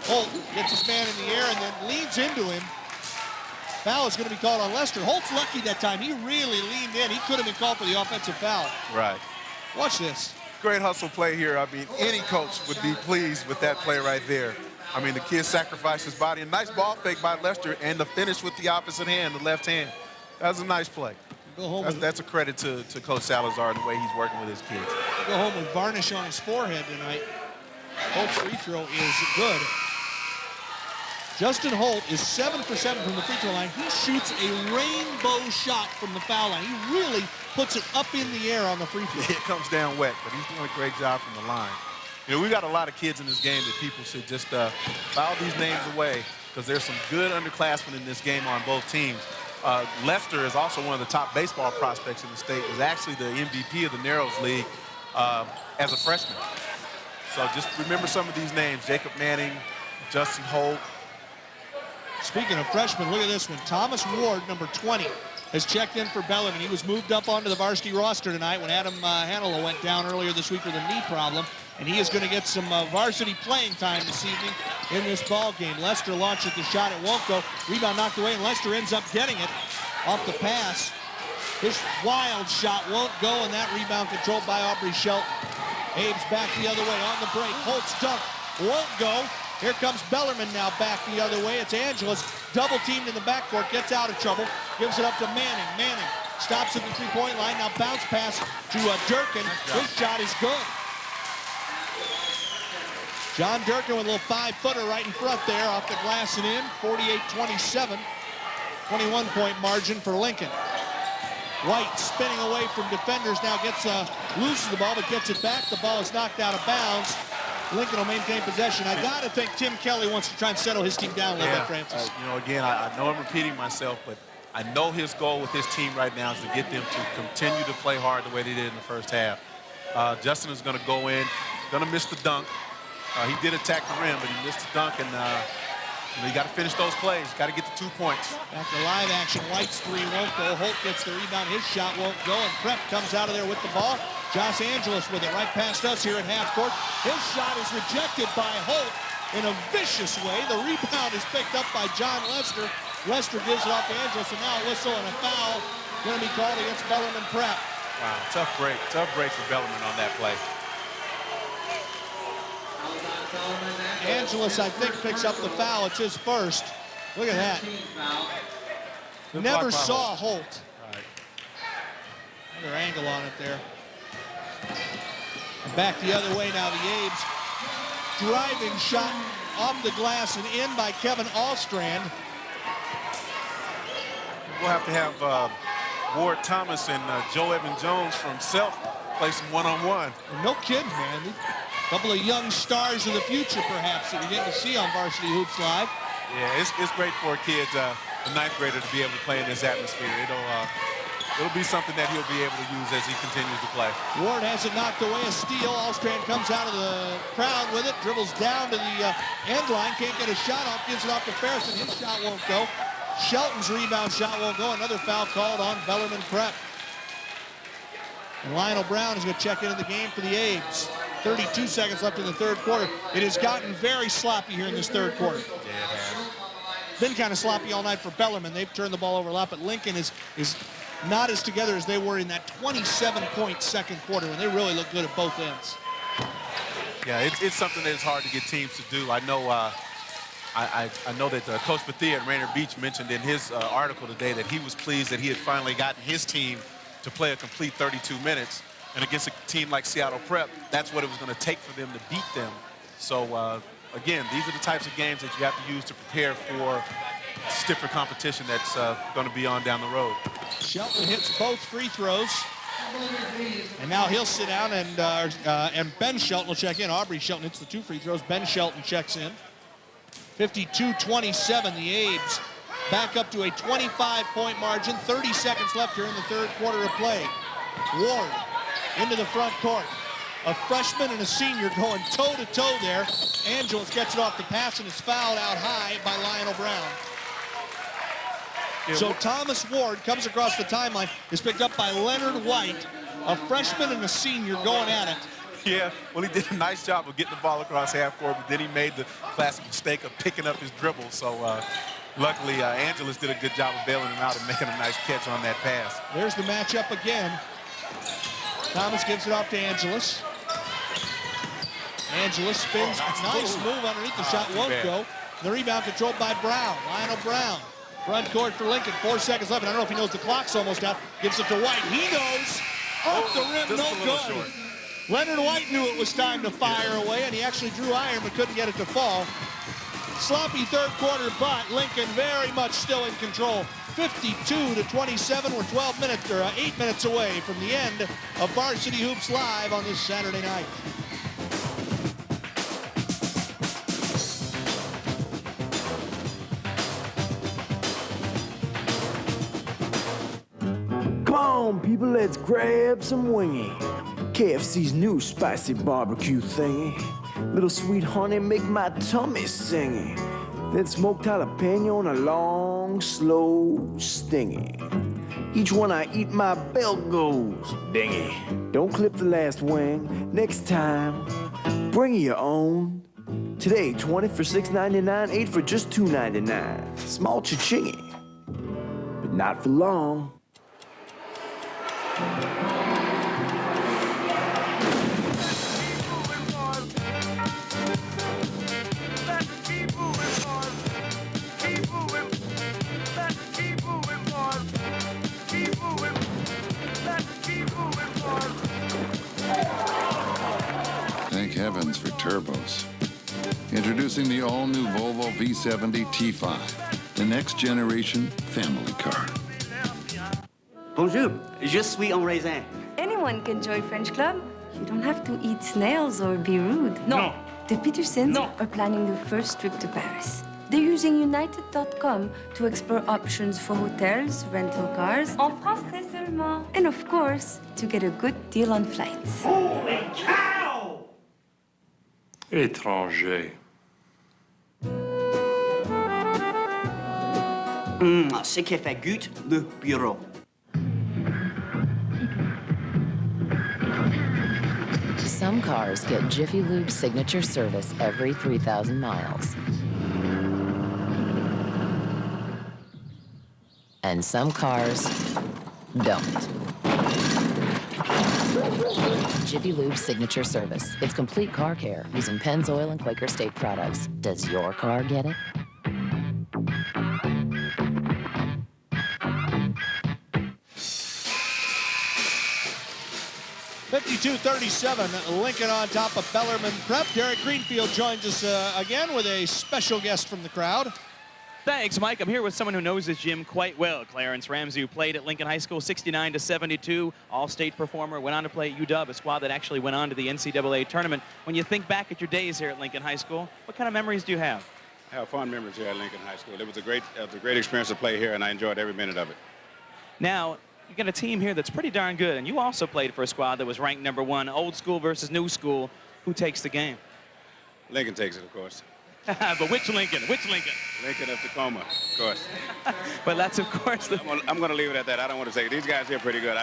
Holt gets his man in the air and then leads into him. Foul is going to be called on Lester. Holt's lucky that time. He really leaned in. He could have been called for the offensive foul. Right. Watch this. Great hustle play here. I mean, any coach would be pleased with that play right there. I mean, the kid sacrificed his body. A nice ball fake by Lester, and the finish with the opposite hand, the left hand. That was a nice play. Go home that's a credit to Coach Salazar and the way he's working with his kids. Go home with varnish on his forehead tonight. Holt's free throw is good. Justin Holt is 7 for 7 from the free throw line. He shoots a rainbow shot from the foul line. He really puts it up in the air on the free throw. It comes down wet, but he's doing a great job from the line. You know, we got a lot of kids in this game that people should just foul these names away because there's some good underclassmen in this game on both teams. Lester is also one of the top baseball prospects in the state, was actually the MVP of the Narrows League as a freshman. So just remember some of these names: Jacob Manning, Justin Holt. Speaking of freshmen, look at this one. Thomas Ward, number 20, has checked in for Bellarmine. He was moved up onto the varsity roster tonight when Adam Hanela went down earlier this week with a knee problem. And he is going to get some varsity playing time this evening in this ball game. Lester launches the shot. It won't go. Rebound knocked away, and Lester ends up getting it off the pass. This wild shot won't go, and that rebound controlled by Aubrey Shelton. Abe's back the other way on the break. Holt's dunk won't go. Here comes Bellarmine now back the other way. It's Angeles, double teamed in the backcourt, gets out of trouble, gives it up to Manning. Manning stops at the three-point line. Now bounce pass to Durkin. His shot is good. John Durkin with a little 5-footer right in front there, off the glass and in. 48-27. 21-point margin for Lincoln. White spinning away from defenders, now loses the ball, but gets it back. The ball is knocked out of bounds. Lincoln will maintain possession. I got to think Tim Kelly wants to try and settle his team down a little bit, Francis. Again, I know I'm repeating myself, but I know his goal with his team right now is to get them to continue to play hard the way they did in the first half. Justin is going to go in, going to miss the dunk. He did attack the rim, but he missed the dunk, and you got to finish those plays. Got to get the 2 points. Back to live action. White's three won't go. Holt gets the rebound. His shot won't go, and Prep comes out of there with the ball. Josh Angeles with it right past us here at half court. His shot is rejected by Holt in a vicious way. The rebound is picked up by John Lester. Lester gives it off to Angeles, and now a whistle and a foul going to be called against Bellarmine Prep. Wow, tough break for Bellarmine on that play. Angeles, I think, picks up the foul. It's his first. Look at that. Never saw Holt. Right. Another angle on it there. And back the other way now, the Abe's driving shot off the glass and in by Kevin Allstrand. We'll have to have Ward Thomas and Joe Evan-Jones from Self play some one-on-one. No kidding, man. A couple of young stars of the future, perhaps, that we get to see on Varsity Hoops Live. Yeah, it's great for a kid, a ninth grader, to be able to play in this atmosphere. It'll be something that he'll be able to use as he continues to play. Ward has it knocked away, a steal. Allstrand comes out of the crowd with it, dribbles down to the end line, can't get a shot off, gives it off to Ferris, and his shot won't go. Shelton's rebound shot won't go. Another foul called on Bellarmine Prep. And Lionel Brown is going to check into the game for the Abe's. 32 seconds left in the third quarter. It has gotten very sloppy here in this third quarter. Yeah, it has. Been kind of sloppy all night for Bellarmine. They've turned the ball over a lot, but Lincoln is not as together as they were in that 27-point second quarter when they really looked good at both ends. Yeah, it's something that is hard to get teams to do. I know I know that Coach Bethea at Rainier Beach mentioned in his article today that he was pleased that he had finally gotten his team to play a complete 32 minutes. And against a team like Seattle Prep, that's what it was going to take for them to beat them. So, again, these are the types of games that you have to use to prepare for stiffer competition that's going to be on down the road. Shelton hits both free throws. And now he'll sit down, and Ben Shelton will check in. Aubrey Shelton hits the 2 free throws. Ben Shelton checks in. 52-27, the Abe's back up to a 25-point margin. 30 seconds left here in the third quarter of play. Ward into the front court. A freshman and a senior going toe-to-toe there. Angeles gets it off the pass and is fouled out high by Lionel Brown. Yeah, so Thomas Ward comes across the timeline, is picked up by Leonard White, a freshman and a senior going at it. Yeah, well, he did a nice job of getting the ball across half court, but then he made the classic mistake of picking up his dribble. So luckily, Angeles did a good job of bailing him out and making a nice catch on that pass. There's the matchup again. Thomas gives it off to Angeles. Angeles spins, nice move underneath, the shot won't go. The rebound controlled by Brown, Lionel Brown. Front court for Lincoln, 4 seconds left. And I don't know if he knows the clock's almost out. Gives it to White, he knows. Off the rim, no good. Short. Leonard White knew it was time to fire away, and he actually drew iron but couldn't get it to fall. Sloppy third quarter, but Lincoln very much still in control. 52-27. We're 12 minutes or 8 minutes away from the end of Varsity Hoops Live on this Saturday night. Come on, people, let's grab some wingy. KFC's new spicy barbecue thingy. Little sweet honey make my tummy singy. Then smoked jalapeno on a long, slow stingy. Each one I eat, my belt goes dingy. Don't clip the last wing. Next time, bring your own. Today, 20 for $6.99, 8 for just $2.99. Small cha-chingy, but not for long. heavens for turbos. Introducing the all-new Volvo V70 T5, the next generation family car. Bonjour, je suis un raisin. Anyone can join French Club. You don't have to eat snails or be rude. No. The Petersons are planning their first trip to Paris. They're using United.com to explore options for hotels, rental cars, en français seulement, and of course, to get a good deal on flights. Holy cow! Étranger. Ce qui fait goût le bureau. Some cars get Jiffy Lube signature service every 3,000 miles. And some cars don't. Jiffy Lube signature service. It's complete car care using Pennzoil and Quaker State products. Does your car get it? 52-37, Lincoln on top of Bellarmine Prep. Derek Greenfield joins us again with a special guest from the crowd. Thanks, Mike. I'm here with someone who knows this gym quite well. Clarence Ramsey, who played at Lincoln High School 69-72, All-State performer, went on to play at UW, a squad that actually went on to the NCAA tournament. When you think back at your days here at Lincoln High School, what kind of memories do you have? I have fond memories here at Lincoln High School. It was a great experience to play here, and I enjoyed every minute of it. Now, you got a team here that's pretty darn good, and you also played for a squad that was ranked #1, old school versus new school. Who takes the game? Lincoln takes it, of course. But which Lincoln? Which Lincoln? Lincoln of Tacoma, of course. But that's, of course, the... I'm going to leave it at that. I don't want to say these guys here are pretty good.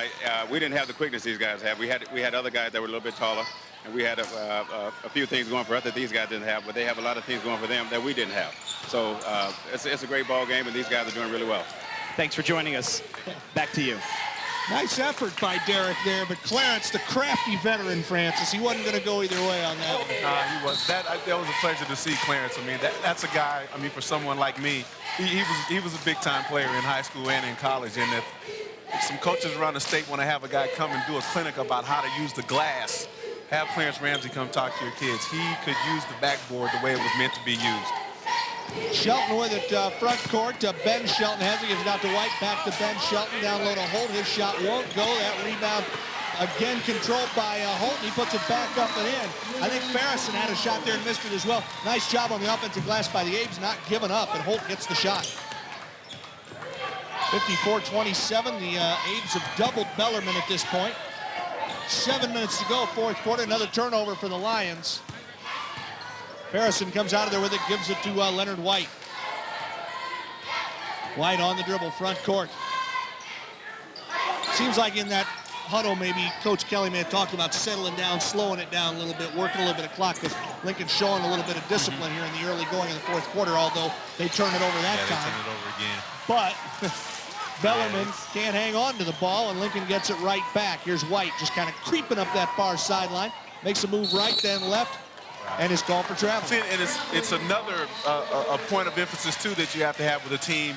We didn't have the quickness these guys have. We had other guys that were a little bit taller, and we had a few things going for us that these guys didn't have, but they have a lot of things going for them that we didn't have. So it's a great ball game, and these guys are doing really well. Thanks for joining us. Back to you. Nice effort by Derek there, but Clarence, the crafty veteran, Francis, he wasn't going to go either way on that one. He was. That was a pleasure to see Clarence. I mean, that's a guy, I mean, for someone like me, he was a big-time player in high school and in college, and if some coaches around the state want to have a guy come and do a clinic about how to use the glass, have Clarence Ramsey come talk to your kids. He could use the backboard the way it was meant to be used. Shelton with it front court. Ben Shelton has it. Gives it out to White. Back to Ben Shelton. Down low to Holt. His shot won't go. That rebound again controlled by Holt. He puts it back up and in. I think Farrison had a shot there and missed it as well. Nice job on the offensive glass by the Abes, not giving up, and Holt gets the shot. 54-27. The Abes have doubled Bellarmine at this point. 7 minutes to go, fourth quarter. Another turnover for the Lions. Farrison comes out of there with it, gives it to Leonard White. White on the dribble, front court. Seems like in that huddle, maybe Coach Kelly may have talked about settling down, slowing it down a little bit, working a little bit of clock, because Lincoln's showing a little bit of discipline here in the early going of the fourth quarter, although they turn it over that time. They turn it over again. But Bellarmine can't hang on to the ball, and Lincoln gets it right back. Here's White just kind of creeping up that far sideline, makes a move right, then left, and is called for travel. See, and it's another a point of emphasis, too, that you have to have with a team.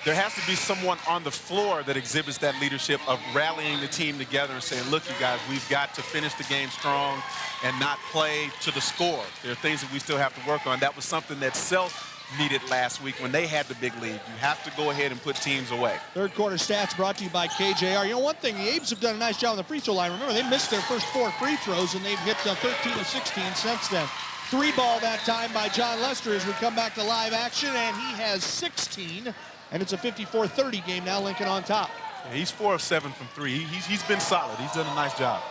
There has to be someone on the floor that exhibits that leadership of rallying the team together and saying, look, you guys, we've got to finish the game strong and not play to the score. There are things that we still have to work on. That was something that Self needed last week when they had the big lead. You have to go ahead and put teams away. Third quarter stats brought to you by KJR. You know, one thing, the Abes have done a nice job on the free throw line. Remember, they missed their first 4 free throws, and they've hit 13 of 16 since then. 3 ball that time by John Lester as we come back to live action, and he has 16, and it's a 54-30 game now, Lincoln on top. Yeah, he's 4 of 7 from 3. He's been solid. He's done a nice job.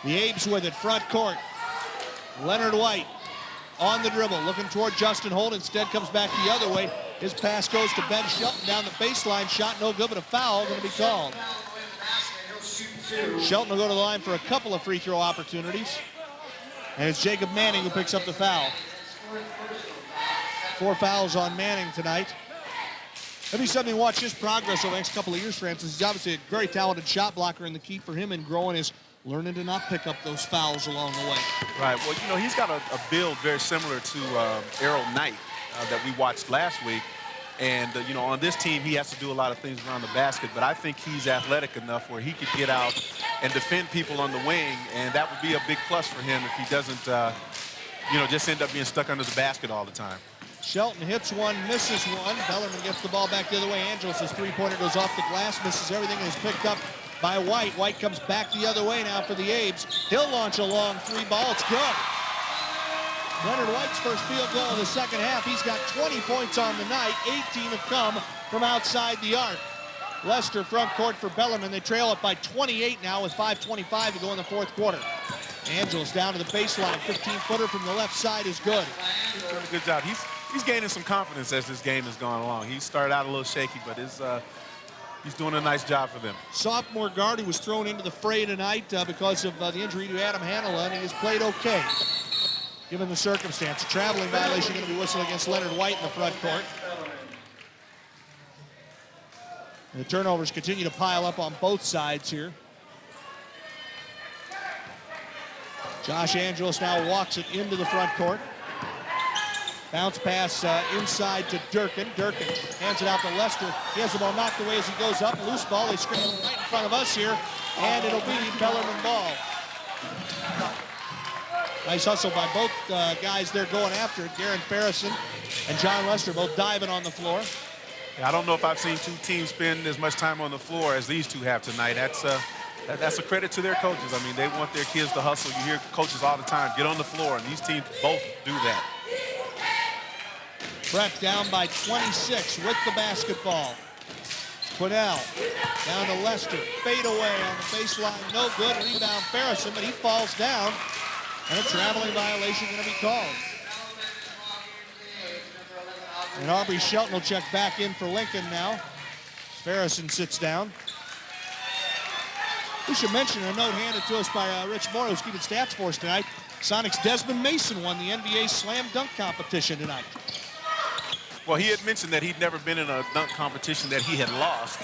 The Abes with it, front court. Leonard White on the dribble, looking toward Justin Holt, instead comes back the other way. His pass goes to Ben Shelton down the baseline, shot no good, but a foul going to be called. Shelton will go to the line for a couple of free throw opportunities. And it's Jacob Manning who picks up the foul. 4 fouls on Manning tonight. That'll be something to watch his progress over the next couple of years, Francis. He's obviously a very talented shot blocker, and the key for him in growing is learning to not pick up those fouls along the way. Right. Well, you know, he's got a build very similar to Errol Knight that we watched last week. And, you know, on this team, he has to do a lot of things around the basket, but I think he's athletic enough where he could get out and defend people on the wing, and that would be a big plus for him if he doesn't, you know, just end up being stuck under the basket all the time. Shelton hits one, misses one. Bellarmine gets the ball back the other way. Angelos' three-pointer goes off the glass, misses everything, and is picked up by White. White comes back the other way now for the Abes. He'll launch a long three ball. It's good. Leonard White's first field goal of the second half. He's got 20 points on the night. 18 have come from outside the arc. Leicester front court for Bellarmine. They trail it by 28 now with 5:25 to go in the fourth quarter. Angelos down to the baseline. 15-footer from the left side is good. He's doing a good job. He's gaining some confidence as this game has gone along. He started out a little shaky, but he's doing a nice job for them. Sophomore guard who was thrown into the fray tonight because of the injury to Adam Hanela, and he has played okay, given the circumstance. A traveling violation going to be whistled against Leonard White in the front court. And the turnovers continue to pile up on both sides here. Josh Angelos now walks it into the front court. Bounce pass inside to Durkin. Durkin hands it out to Leicester. He has the ball knocked away as he goes up. Loose ball. They scramble right in front of us here. And it'll be Bellarmine ball. Nice hustle by both guys there going after it. Darren Farrison and John Lester both diving on the floor. Yeah, I don't know if I've seen two teams spend as much time on the floor as these two have tonight. That's a credit to their coaches. I mean, they want their kids to hustle. You hear coaches all the time, get on the floor, and these teams both do that. Prep down by 26 with the basketball. Quinnell down to Lester. Fade away on the baseline. No good. Rebound Farrison, but he falls down. And a traveling violation going to be called. And Aubrey Shelton will check back in for Lincoln now. Farrison sits down. We should mention a note handed to us by Rich Moore, who's keeping stats for us tonight. Sonic's Desmond Mason won the NBA Slam Dunk competition tonight. Well, he had mentioned that he'd never been in a dunk competition that he had lost.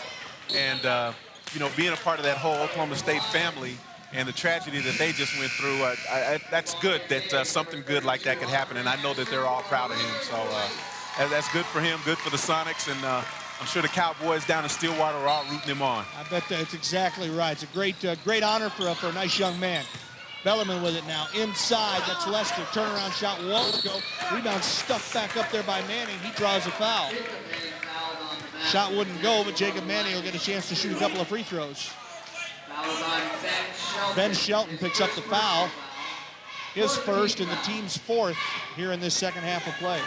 And, you know, being a part of that whole Oklahoma State family and the tragedy that they just went through, that's good that something good like that could happen. And I know that they're all proud of him. So that's good for him, good for the Sonics. And I'm sure the Cowboys down in Stillwater are all rooting him on. I bet that's exactly right. It's a great honor for a nice young man. Bellarmine with it now. Inside, that's Lester. Turnaround shot won't go. Rebound stuffed back up there by Manning. He draws a foul. Shot wouldn't go, but Jacob Manning will get a chance to shoot a couple of free throws. Ben Shelton picks up the foul. His first and the team's fourth here in this second half of play.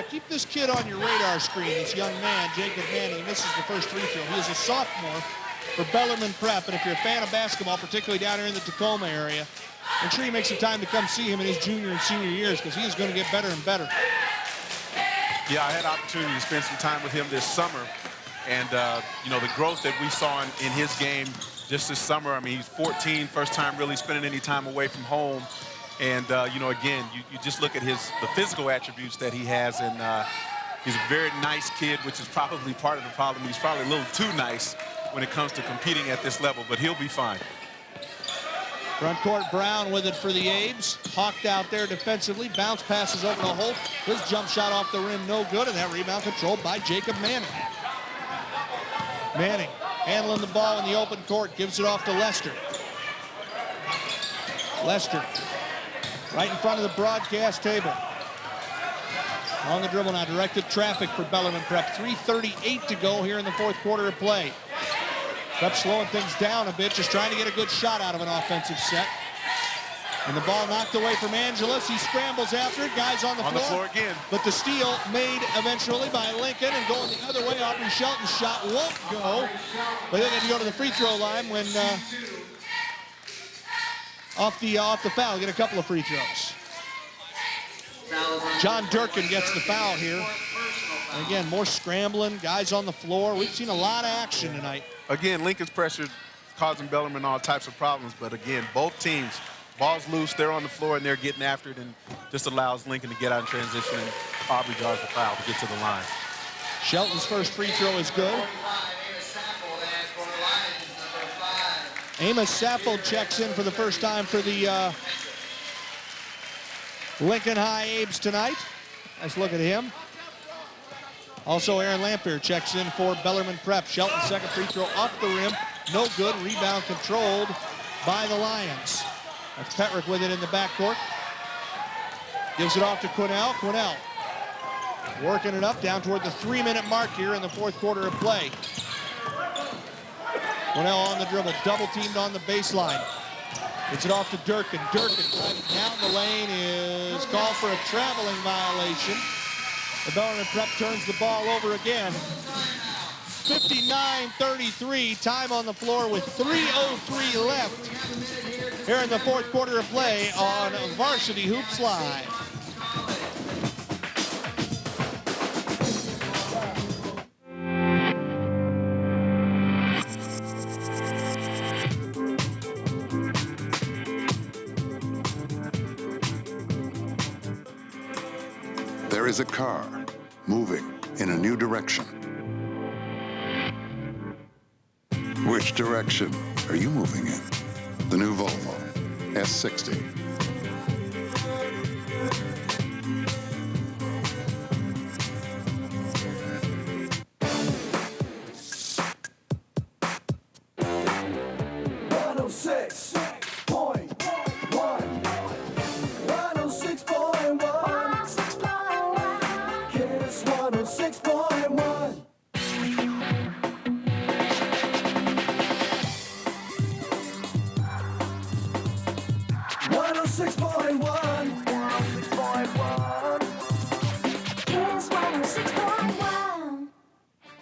Keep this kid on your radar screen, this young man, Jacob Manning. He misses the first free throw. He is a sophomore for Bellarmine Prep, and if you're a fan of basketball, particularly down here in the Tacoma area, make sure you make some time to come see him in his junior and senior years, because he is going to get better and better. Yeah, I had opportunity to spend some time with him this summer, and you know, the growth that we saw in his game just this summer. I mean, he's 14, first time really spending any time away from home. And, you know, again, you just look at the physical attributes that he has, and he's a very nice kid, which is probably part of the problem. He's probably a little too nice when it comes to competing at this level, but he'll be fine. Front court, Brown with it for the Abes. Hawked out there defensively. Bounce passes over the hole. His jump shot off the rim, no good, and that rebound controlled by Jacob Manning. Manning handling the ball in the open court, gives it off to Lester. Lester. Right in front of the broadcast table. On the dribble now, directed traffic for Bellarmine Prep. 3:38 to go here in the fourth quarter of play. Prep slowing things down a bit, just trying to get a good shot out of an offensive set. And the ball knocked away from Angelos. He scrambles after it. Guys on the floor. On the floor again. But the steal made eventually by Lincoln, and going the other way, Aubrey Shelton's shot won't go. But he'll get to go to the free throw line when off the foul, get a couple of free throws. John Durkin gets the foul here. And again, more scrambling, guys on the floor. We've seen a lot of action tonight. Again, Lincoln's pressure causing Bellarmine all types of problems, but again, both teams, ball's loose, they're on the floor and they're getting after it, and just allows Lincoln to get out in transition, and Aubrey draws the foul to get to the line. Shelton's first free throw is good. Amos Saffold checks in for the first time for the Lincoln High Abe's tonight. Nice look at him. Also, Aaron Lampier checks in for Bellarmine Prep. Shelton's second free throw off the rim. No good. Rebound controlled by the Lions. That's Petrick with it in the backcourt. Gives it off to Quinnell. Quinnell working it up down toward the 3-minute mark here in the fourth quarter of play. Quinnell on the dribble, double teamed on the baseline. Gets it off to Durkin. Durkin driving down the lane is called for a traveling violation. The Bellarmine Prep turns the ball over again. 59-33, time on the floor with 3:03 left here in the fourth quarter of play on Varsity Hoops Live. There is a car moving in a new direction. Which direction are you moving in? The new Volvo S60.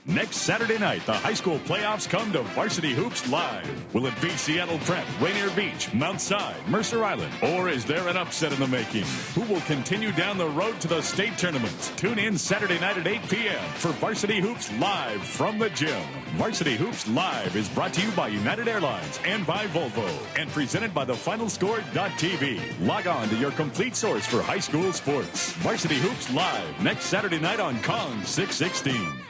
Next Saturday night, the high school playoffs come to Varsity Hoops Live. Will it be Seattle Prep, Rainier Beach, Mount Si, Mercer Island? Or is there an upset in the making? Who will continue down the road to the state tournaments? Tune in Saturday night at 8 p.m. for Varsity Hoops Live from the gym. Varsity Hoops Live is brought to you by United Airlines and by Volvo and presented by the FinalScore.tv. Log on to your complete source for high school sports. Varsity Hoops Live next Saturday night on Kong 616.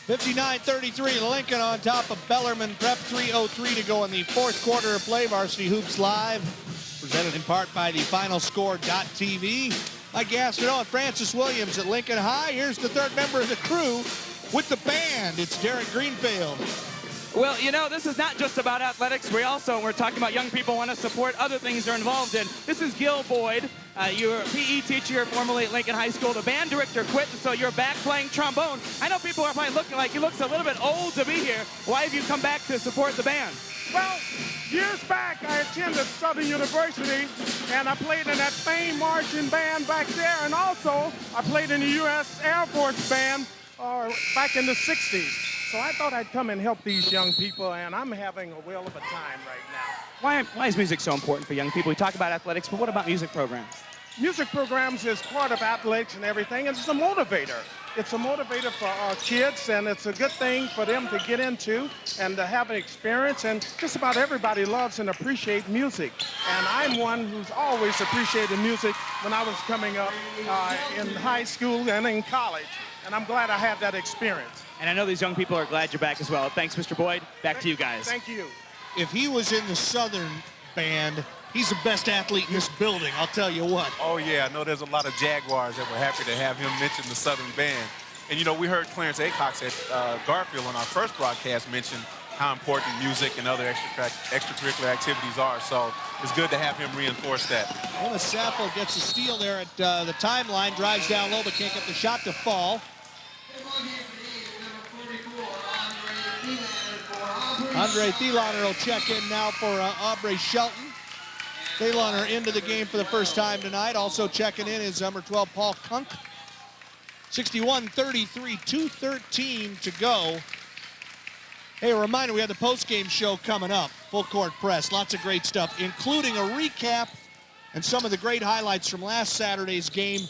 59-33, Lincoln on top of Bellarmine Prep. 3:03 to go in the fourth quarter of play. Varsity Hoops Live, presented in part by the FinalScore.tv. Mike Gastineau and Francis Williams at Lincoln High. Here's the third member of the crew with the band. It's Derek Greenfield. Well, you know, this is not just about athletics. We're talking about young people want to support other things they're involved in. This is Gil Boyd. You're a PE teacher formerly at Lincoln High School. The band director quit, so you're back playing trombone. I know people are probably looking like he looks a little bit old to be here. Why have you come back to support the band? Well, years back, I attended Southern University, and I played in that famed marching band back there, and also I played in the U.S. Air Force Band back in the 60s. So I thought I'd come and help these young people, and I'm having a whale of a time right now. Why is music so important for young people? We talk about athletics, but what about music programs? Music programs is part of athletics and everything, and it's a motivator. It's a motivator for our kids, and it's a good thing for them to get into and to have an experience. And just about everybody loves and appreciates music. And I'm one who's always appreciated music when I was coming up in high school and in college. And I'm glad I had that experience. And I know these young people are glad you're back as well. Thanks, Mr. Boyd. Back to you guys. Thank you. If he was in the Southern band, he's the best athlete in this building, I'll tell you what. Oh, yeah, I know there's a lot of Jaguars that were happy to have him mention the Southern band. And, you know, we heard Clarence Acox at Garfield on our first broadcast mention how important music and other extracurricular activities are. So it's good to have him reinforce that. Willis Sappho gets a steal there at the timeline, drives down low, but can't get the shot to fall. Andre Thielaner will check in now for Aubrey Shelton. Thielaner into the game for the first time tonight. Also checking in is number 12, Paul Kunk. 61-33, 2:13 to go. Hey, a reminder, we have the post-game show coming up. Full court press, lots of great stuff, including a recap and some of the great highlights from last Saturday's game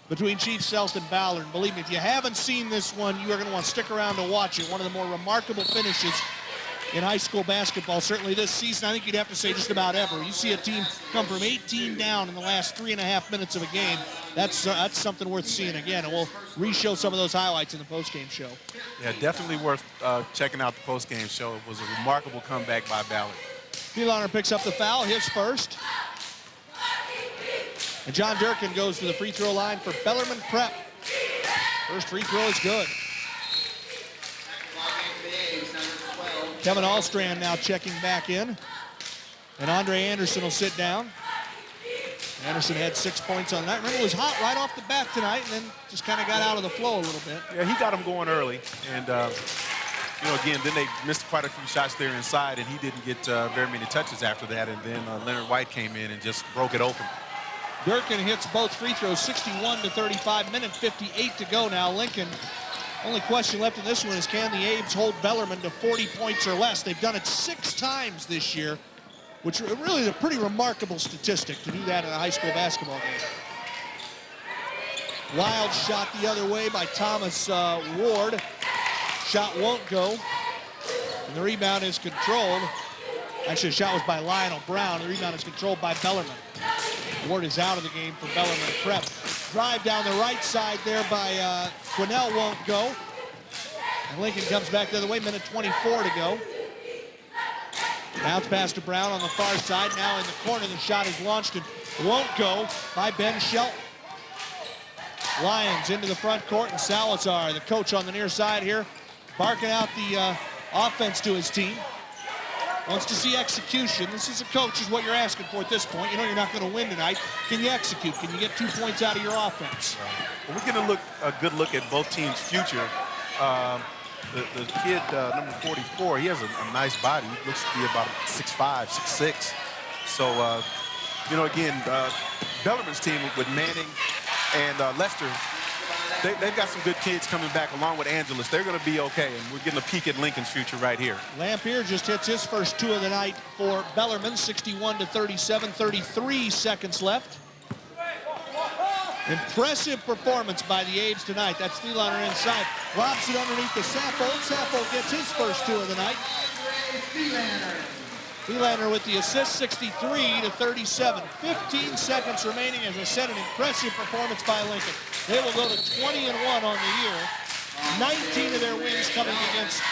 between Chief Sealth and Ballard. And believe me, if you haven't seen this one, you are going to want to stick around to watch it. One of the more remarkable finishes in high school basketball, certainly this season. I think you'd have to say just about ever. You see a team come from 18 down in the last 3.5 minutes of a game. That's something worth seeing again, and we'll re-show some of those highlights in the post-game show. Yeah, definitely worth checking out the post-game show. It was a remarkable comeback by Ballard. Thieliner picks up the foul, his first. And John Durkin goes to the free throw line for Bellarmine Prep. First free throw is good. Kevin Allstrand now checking back in. And Andre Anderson will sit down. Anderson had 6 points on that. Remember, it was hot right off the bat tonight, and then just kind of got out of the flow a little bit. Yeah, he got him going early. And, you know, again, then they missed quite a few shots there inside, and he didn't get very many touches after that. And then Leonard White came in and just broke it open. Durkin hits both free throws, 61-35, minute 58 to go now. Lincoln, only question left in this one is, can the Abes hold Bellarmine to 40 points or less? They've done it 6 times this year, which really is a pretty remarkable statistic to do that in a high school basketball game. Wild shot the other way by Thomas Ward. Shot won't go, and the rebound is controlled. Actually, the shot was by Lionel Brown. The rebound is controlled by Bellarmine. Ward is out of the game for Bellarmine Prep. Drive down the right side there by Quinnell won't go. And Lincoln comes back the other way, minute 24 to go. Bounce pass to Brown on the far side. Now in the corner, the shot is launched and won't go by Ben Shelton. Lions into the front court, and Salazar, the coach on the near side here, barking out the offense to his team. Wants to see execution. This is a coach, is what you're asking for at this point. You know you're not going to win tonight. Can you execute? Can you get 2 points out of your offense? Well, we're going to a good look at both teams' future. The kid, number 44, he has a nice body. He looks to be about 6'5", 6'6". So, you know, again, Bellarmine's team with Manning and Lester, they've got some good kids coming back along with Angelus. They're going to be okay, and we're getting a peek at Lincoln's future right here. Lampier just hits his first 2 of the night for Bellarmine, 61-37, 33 seconds left. Impressive performance by the Abes tonight. That's Thieliner inside. Lobs it underneath the Saffold. Saffold gets his first 2 of the night. Thieliner with the assist, 63-37. 15 seconds remaining. As I said, an impressive performance by Lincoln. They will go to 20-1 on the year. 19 of their wins coming against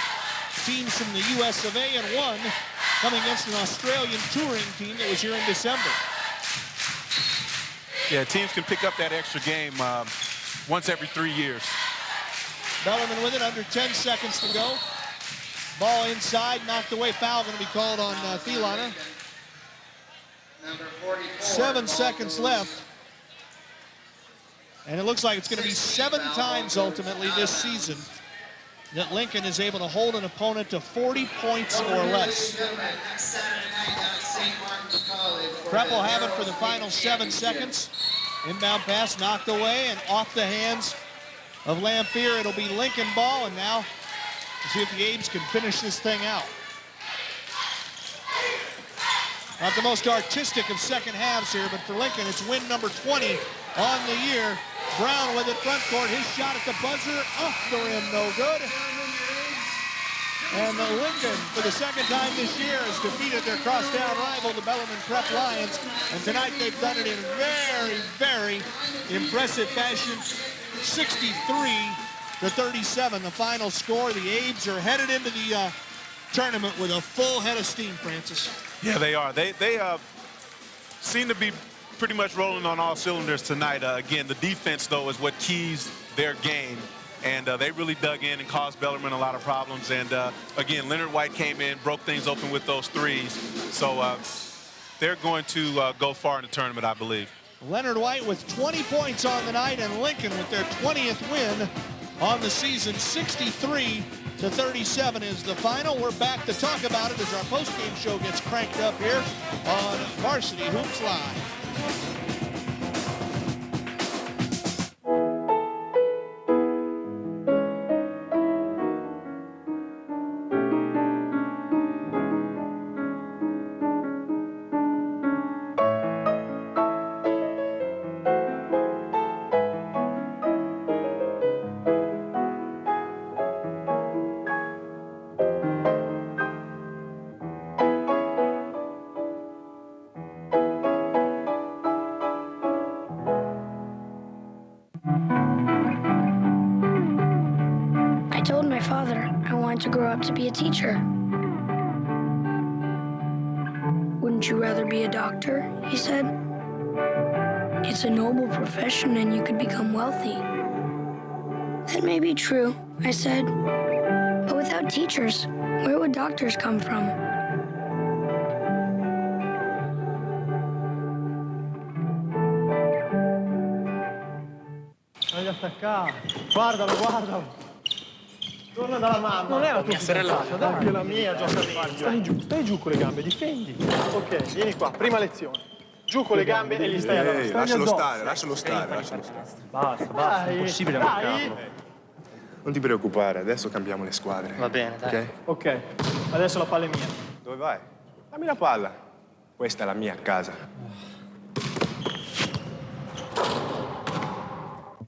teams from the US of A, and 1 coming against an Australian touring team that was here in December. Yeah, teams can pick up that extra game once every 3 years. Bellarmine with it, under 10 seconds to go. Ball inside, knocked away. Foul going to be called on Thieliner. 7 seconds left. And it looks like it's going to be 7 times ultimately this season that Lincoln is able to hold an opponent to 40 points or less. Prep will have it for the final 7 seconds. Inbound pass knocked away and off the hands of Lampier. It'll be Lincoln ball, and now we'll see if the Abes can finish this thing out. Not the most artistic of second halves here, but for Lincoln, it's win number 20 on the year. Brown with it front court. His shot at the buzzer, off the rim, no good. And Lincoln, for the second time this year, has defeated their crosstown rival, the Bellarmine Prep Lions. And tonight they've done it in very, very impressive fashion. 63-37, the final score. The Abes are headed into the tournament with a full head of steam, Francis. Yeah, they are. They seem to be pretty much rolling on all cylinders tonight. Again, the defense, though, is what keys their game. And they really dug in and caused Bellarmine a lot of problems. And, again, Leonard White came in, broke things open with those threes. So they're going to go far in the tournament, I believe. Leonard White with 20 points on the night, and Lincoln with their 20th win on the season. 63-37 is the final. We're back to talk about it as our postgame show gets cranked up here on Varsity Hoops Live. I told my father I wanted to grow up to be a teacher. Wouldn't you rather be a doctor? He said. It's a noble profession and you could become wealthy. That may be true, I said. But without teachers, where would doctors come from? Voglio attaccare. Guardalo, guardalo. Torna dalla mamma. Non è la tua fidanzata, dai. Anche la mia gioca meglio. Stai giù con le gambe, difendi. Ok, vieni qua, prima lezione. Giù con le gambe e gli stai addosso. Lascialo stare, lascialo stare. Basta, è impossibile bloccarlo. Non ti preoccupare, adesso cambiamo le squadre. Va bene, dai. Ok, adesso la palla è mia. Dove vai? Dammi la palla. Questa è la mia casa.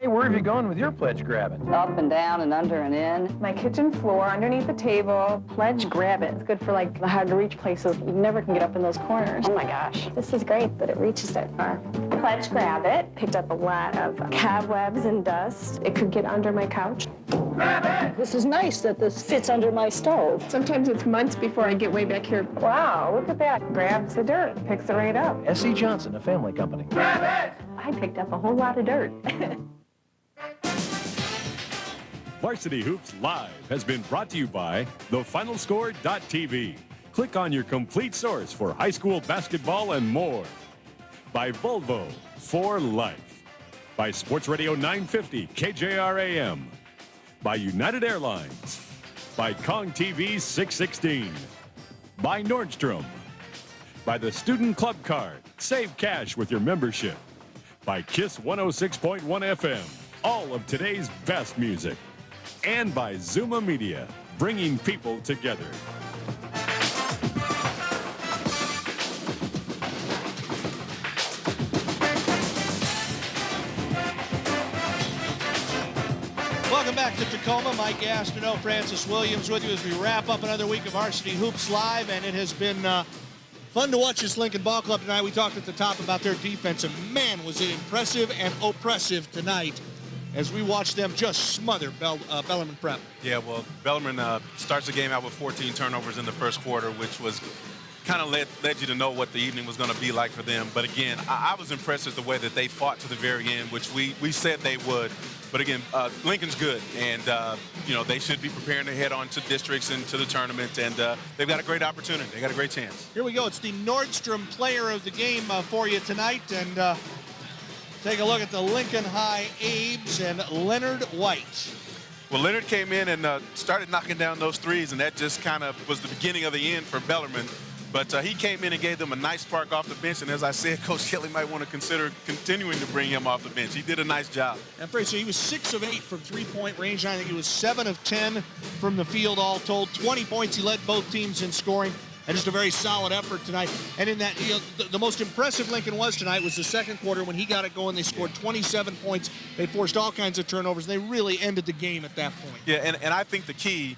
Hey, where have you gone with your pledge grabbing? Up and down and under and in. My kitchen floor, underneath the table. Pledge grab it. It's good for like the hard to reach places. You never can get up in those corners. Oh my gosh. This is great that it reaches that far. Pledge grab it. Picked up a lot of cobwebs and dust. It could get under my couch. Grab it! This is nice that this fits under my stove. Sometimes it's months before I get way back here. Wow, look at that. Grabs the dirt, picks it right up. S.C. Johnson, a family company. Grab it! I picked up a whole lot of dirt. Varsity Hoops Live has been brought to you by thefinalscore.tv. Click on your complete source for high school basketball and more. By Volvo, for life. By Sports Radio 950 KJRAM. By United Airlines. By Kong TV 616. By Nordstrom. By the Student Club Card. Save cash with your membership. By KISS 106.1 FM. All of today's best music. And by Zuma Media, bringing people together. Welcome back to Tacoma. Mike Gastineau, Francis Williams with you as we wrap up another week of Varsity Hoops Live, and it has been fun to watch this Lincoln Ball Club tonight. We talked at the top about their defense, and man, was it impressive and oppressive tonight as we watched them just smother Bellarmine Prep. Yeah, well, Bellarmine starts the game out with 14 turnovers in the first quarter, which was kind of led you to know what the evening was going to be like for them. But again, I was impressed with the way that they fought to the very end, which we said they would. But again, Lincoln's good, and you know, they should be preparing to head on to districts and to the tournament, and they've got a great opportunity. They got a great chance. Here we go. It's the Nordstrom player of the game for you tonight, and take a look at the Lincoln High Abes and Leonard White. Well, Leonard came in and started knocking down those threes, and that just kind of was the beginning of the end for Bellarmine. But he came in and gave them a nice spark off the bench, and as I said, Coach Kelly might want to consider continuing to bring him off the bench. He did a nice job. And so he was 6 of 8 from three-point range. I think he was 7 of 10 from the field all told. 20 points. He led both teams in scoring. And just a very solid effort tonight. And in that, you know, the most impressive Lincoln was tonight was the second quarter when he got it going. They scored 27 points. They forced all kinds of turnovers. And they really ended the game at that point. Yeah, and I think the key,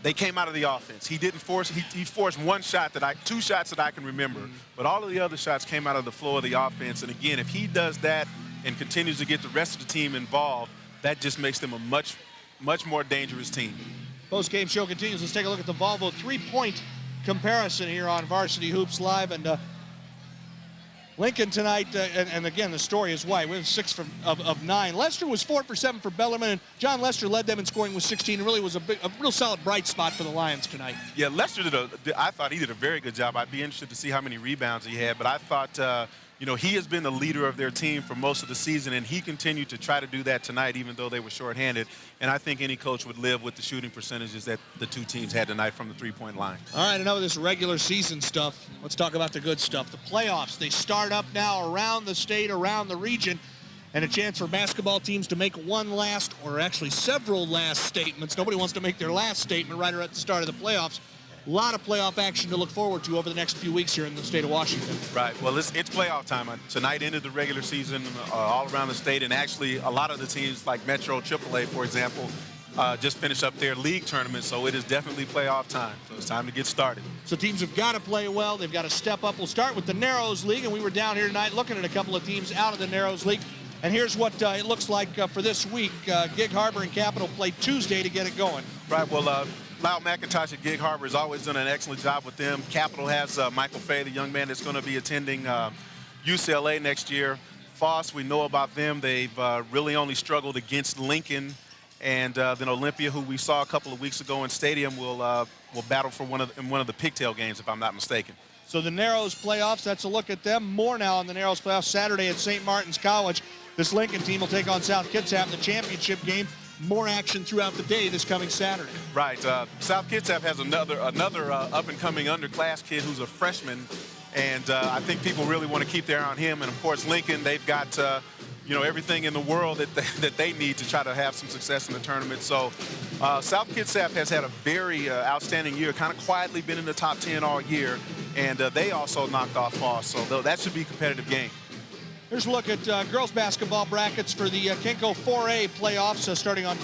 they came out of the offense. He didn't force, he forced two shots that I can remember. But all of the other shots came out of the flow of the offense. And again, if he does that and continues to get the rest of the team involved, that just makes them a much, much more dangerous team. Post-game show continues. Let's take a look at the Volvo three-point comparison here on Varsity Hoops Live, and Lincoln tonight, and again the story is why we have 6 of 9. Lester was 4 for 7 for Bellarmine, and John Lester led them in scoring with 16. And really was a real solid bright spot for the Lions tonight. Yeah, Lester I thought he did a very good job. I'd be interested to see how many rebounds he had, but I thought you know, he has been the leader of their team for most of the season, and he continued to try to do that tonight, even though they were shorthanded. And I think any coach would live with the shooting percentages that the two teams had tonight from the three-point line. All right, enough of this regular season stuff. Let's talk about the good stuff. The playoffs, they start up now around the state, around the region, and a chance for basketball teams to make one last, or actually several last statements. Nobody wants to make their last statement right at the start of the playoffs. A lot of playoff action to look forward to over the next few weeks here in the state of Washington. Right. Well, it's playoff time. Tonight ended the regular season all around the state, and actually a lot of the teams like Metro AAA, for example, just finished up their league tournament, so it is definitely playoff time. So it's time to get started. So teams have got to play well. They've got to step up. We'll start with the Narrows League, and we were down here tonight looking at a couple of teams out of the Narrows League. And here's what it looks like for this week. Gig Harbor and Capital play Tuesday to get it going. Right. Well, Lyle McIntosh at Gig Harbor has always done an excellent job with them. Capital has Michael Fay, the young man that's going to be attending UCLA next year. Foss, we know about them. They've really only struggled against Lincoln, and then Olympia, who we saw a couple of weeks ago in Stadium, will battle for one of the pigtail games, if I'm not mistaken. So the Narrows playoffs, that's a look at them. More now on the Narrows playoffs Saturday at St. Martin's College. This Lincoln team will take on South Kitsap in the championship game. More action throughout the day this coming Saturday. Right. South Kitsap has another up-and-coming underclass kid who's a freshman, and I think people really want to keep their eye on him. And, of course, Lincoln, they've got, everything in the world that they need to try to have some success in the tournament. So South Kitsap has had a very outstanding year, kind of quietly been in the top 10 all year, and they also knocked off Foss. So that should be a competitive game. Here's a look at girls basketball brackets for the Kinko 4A playoffs starting on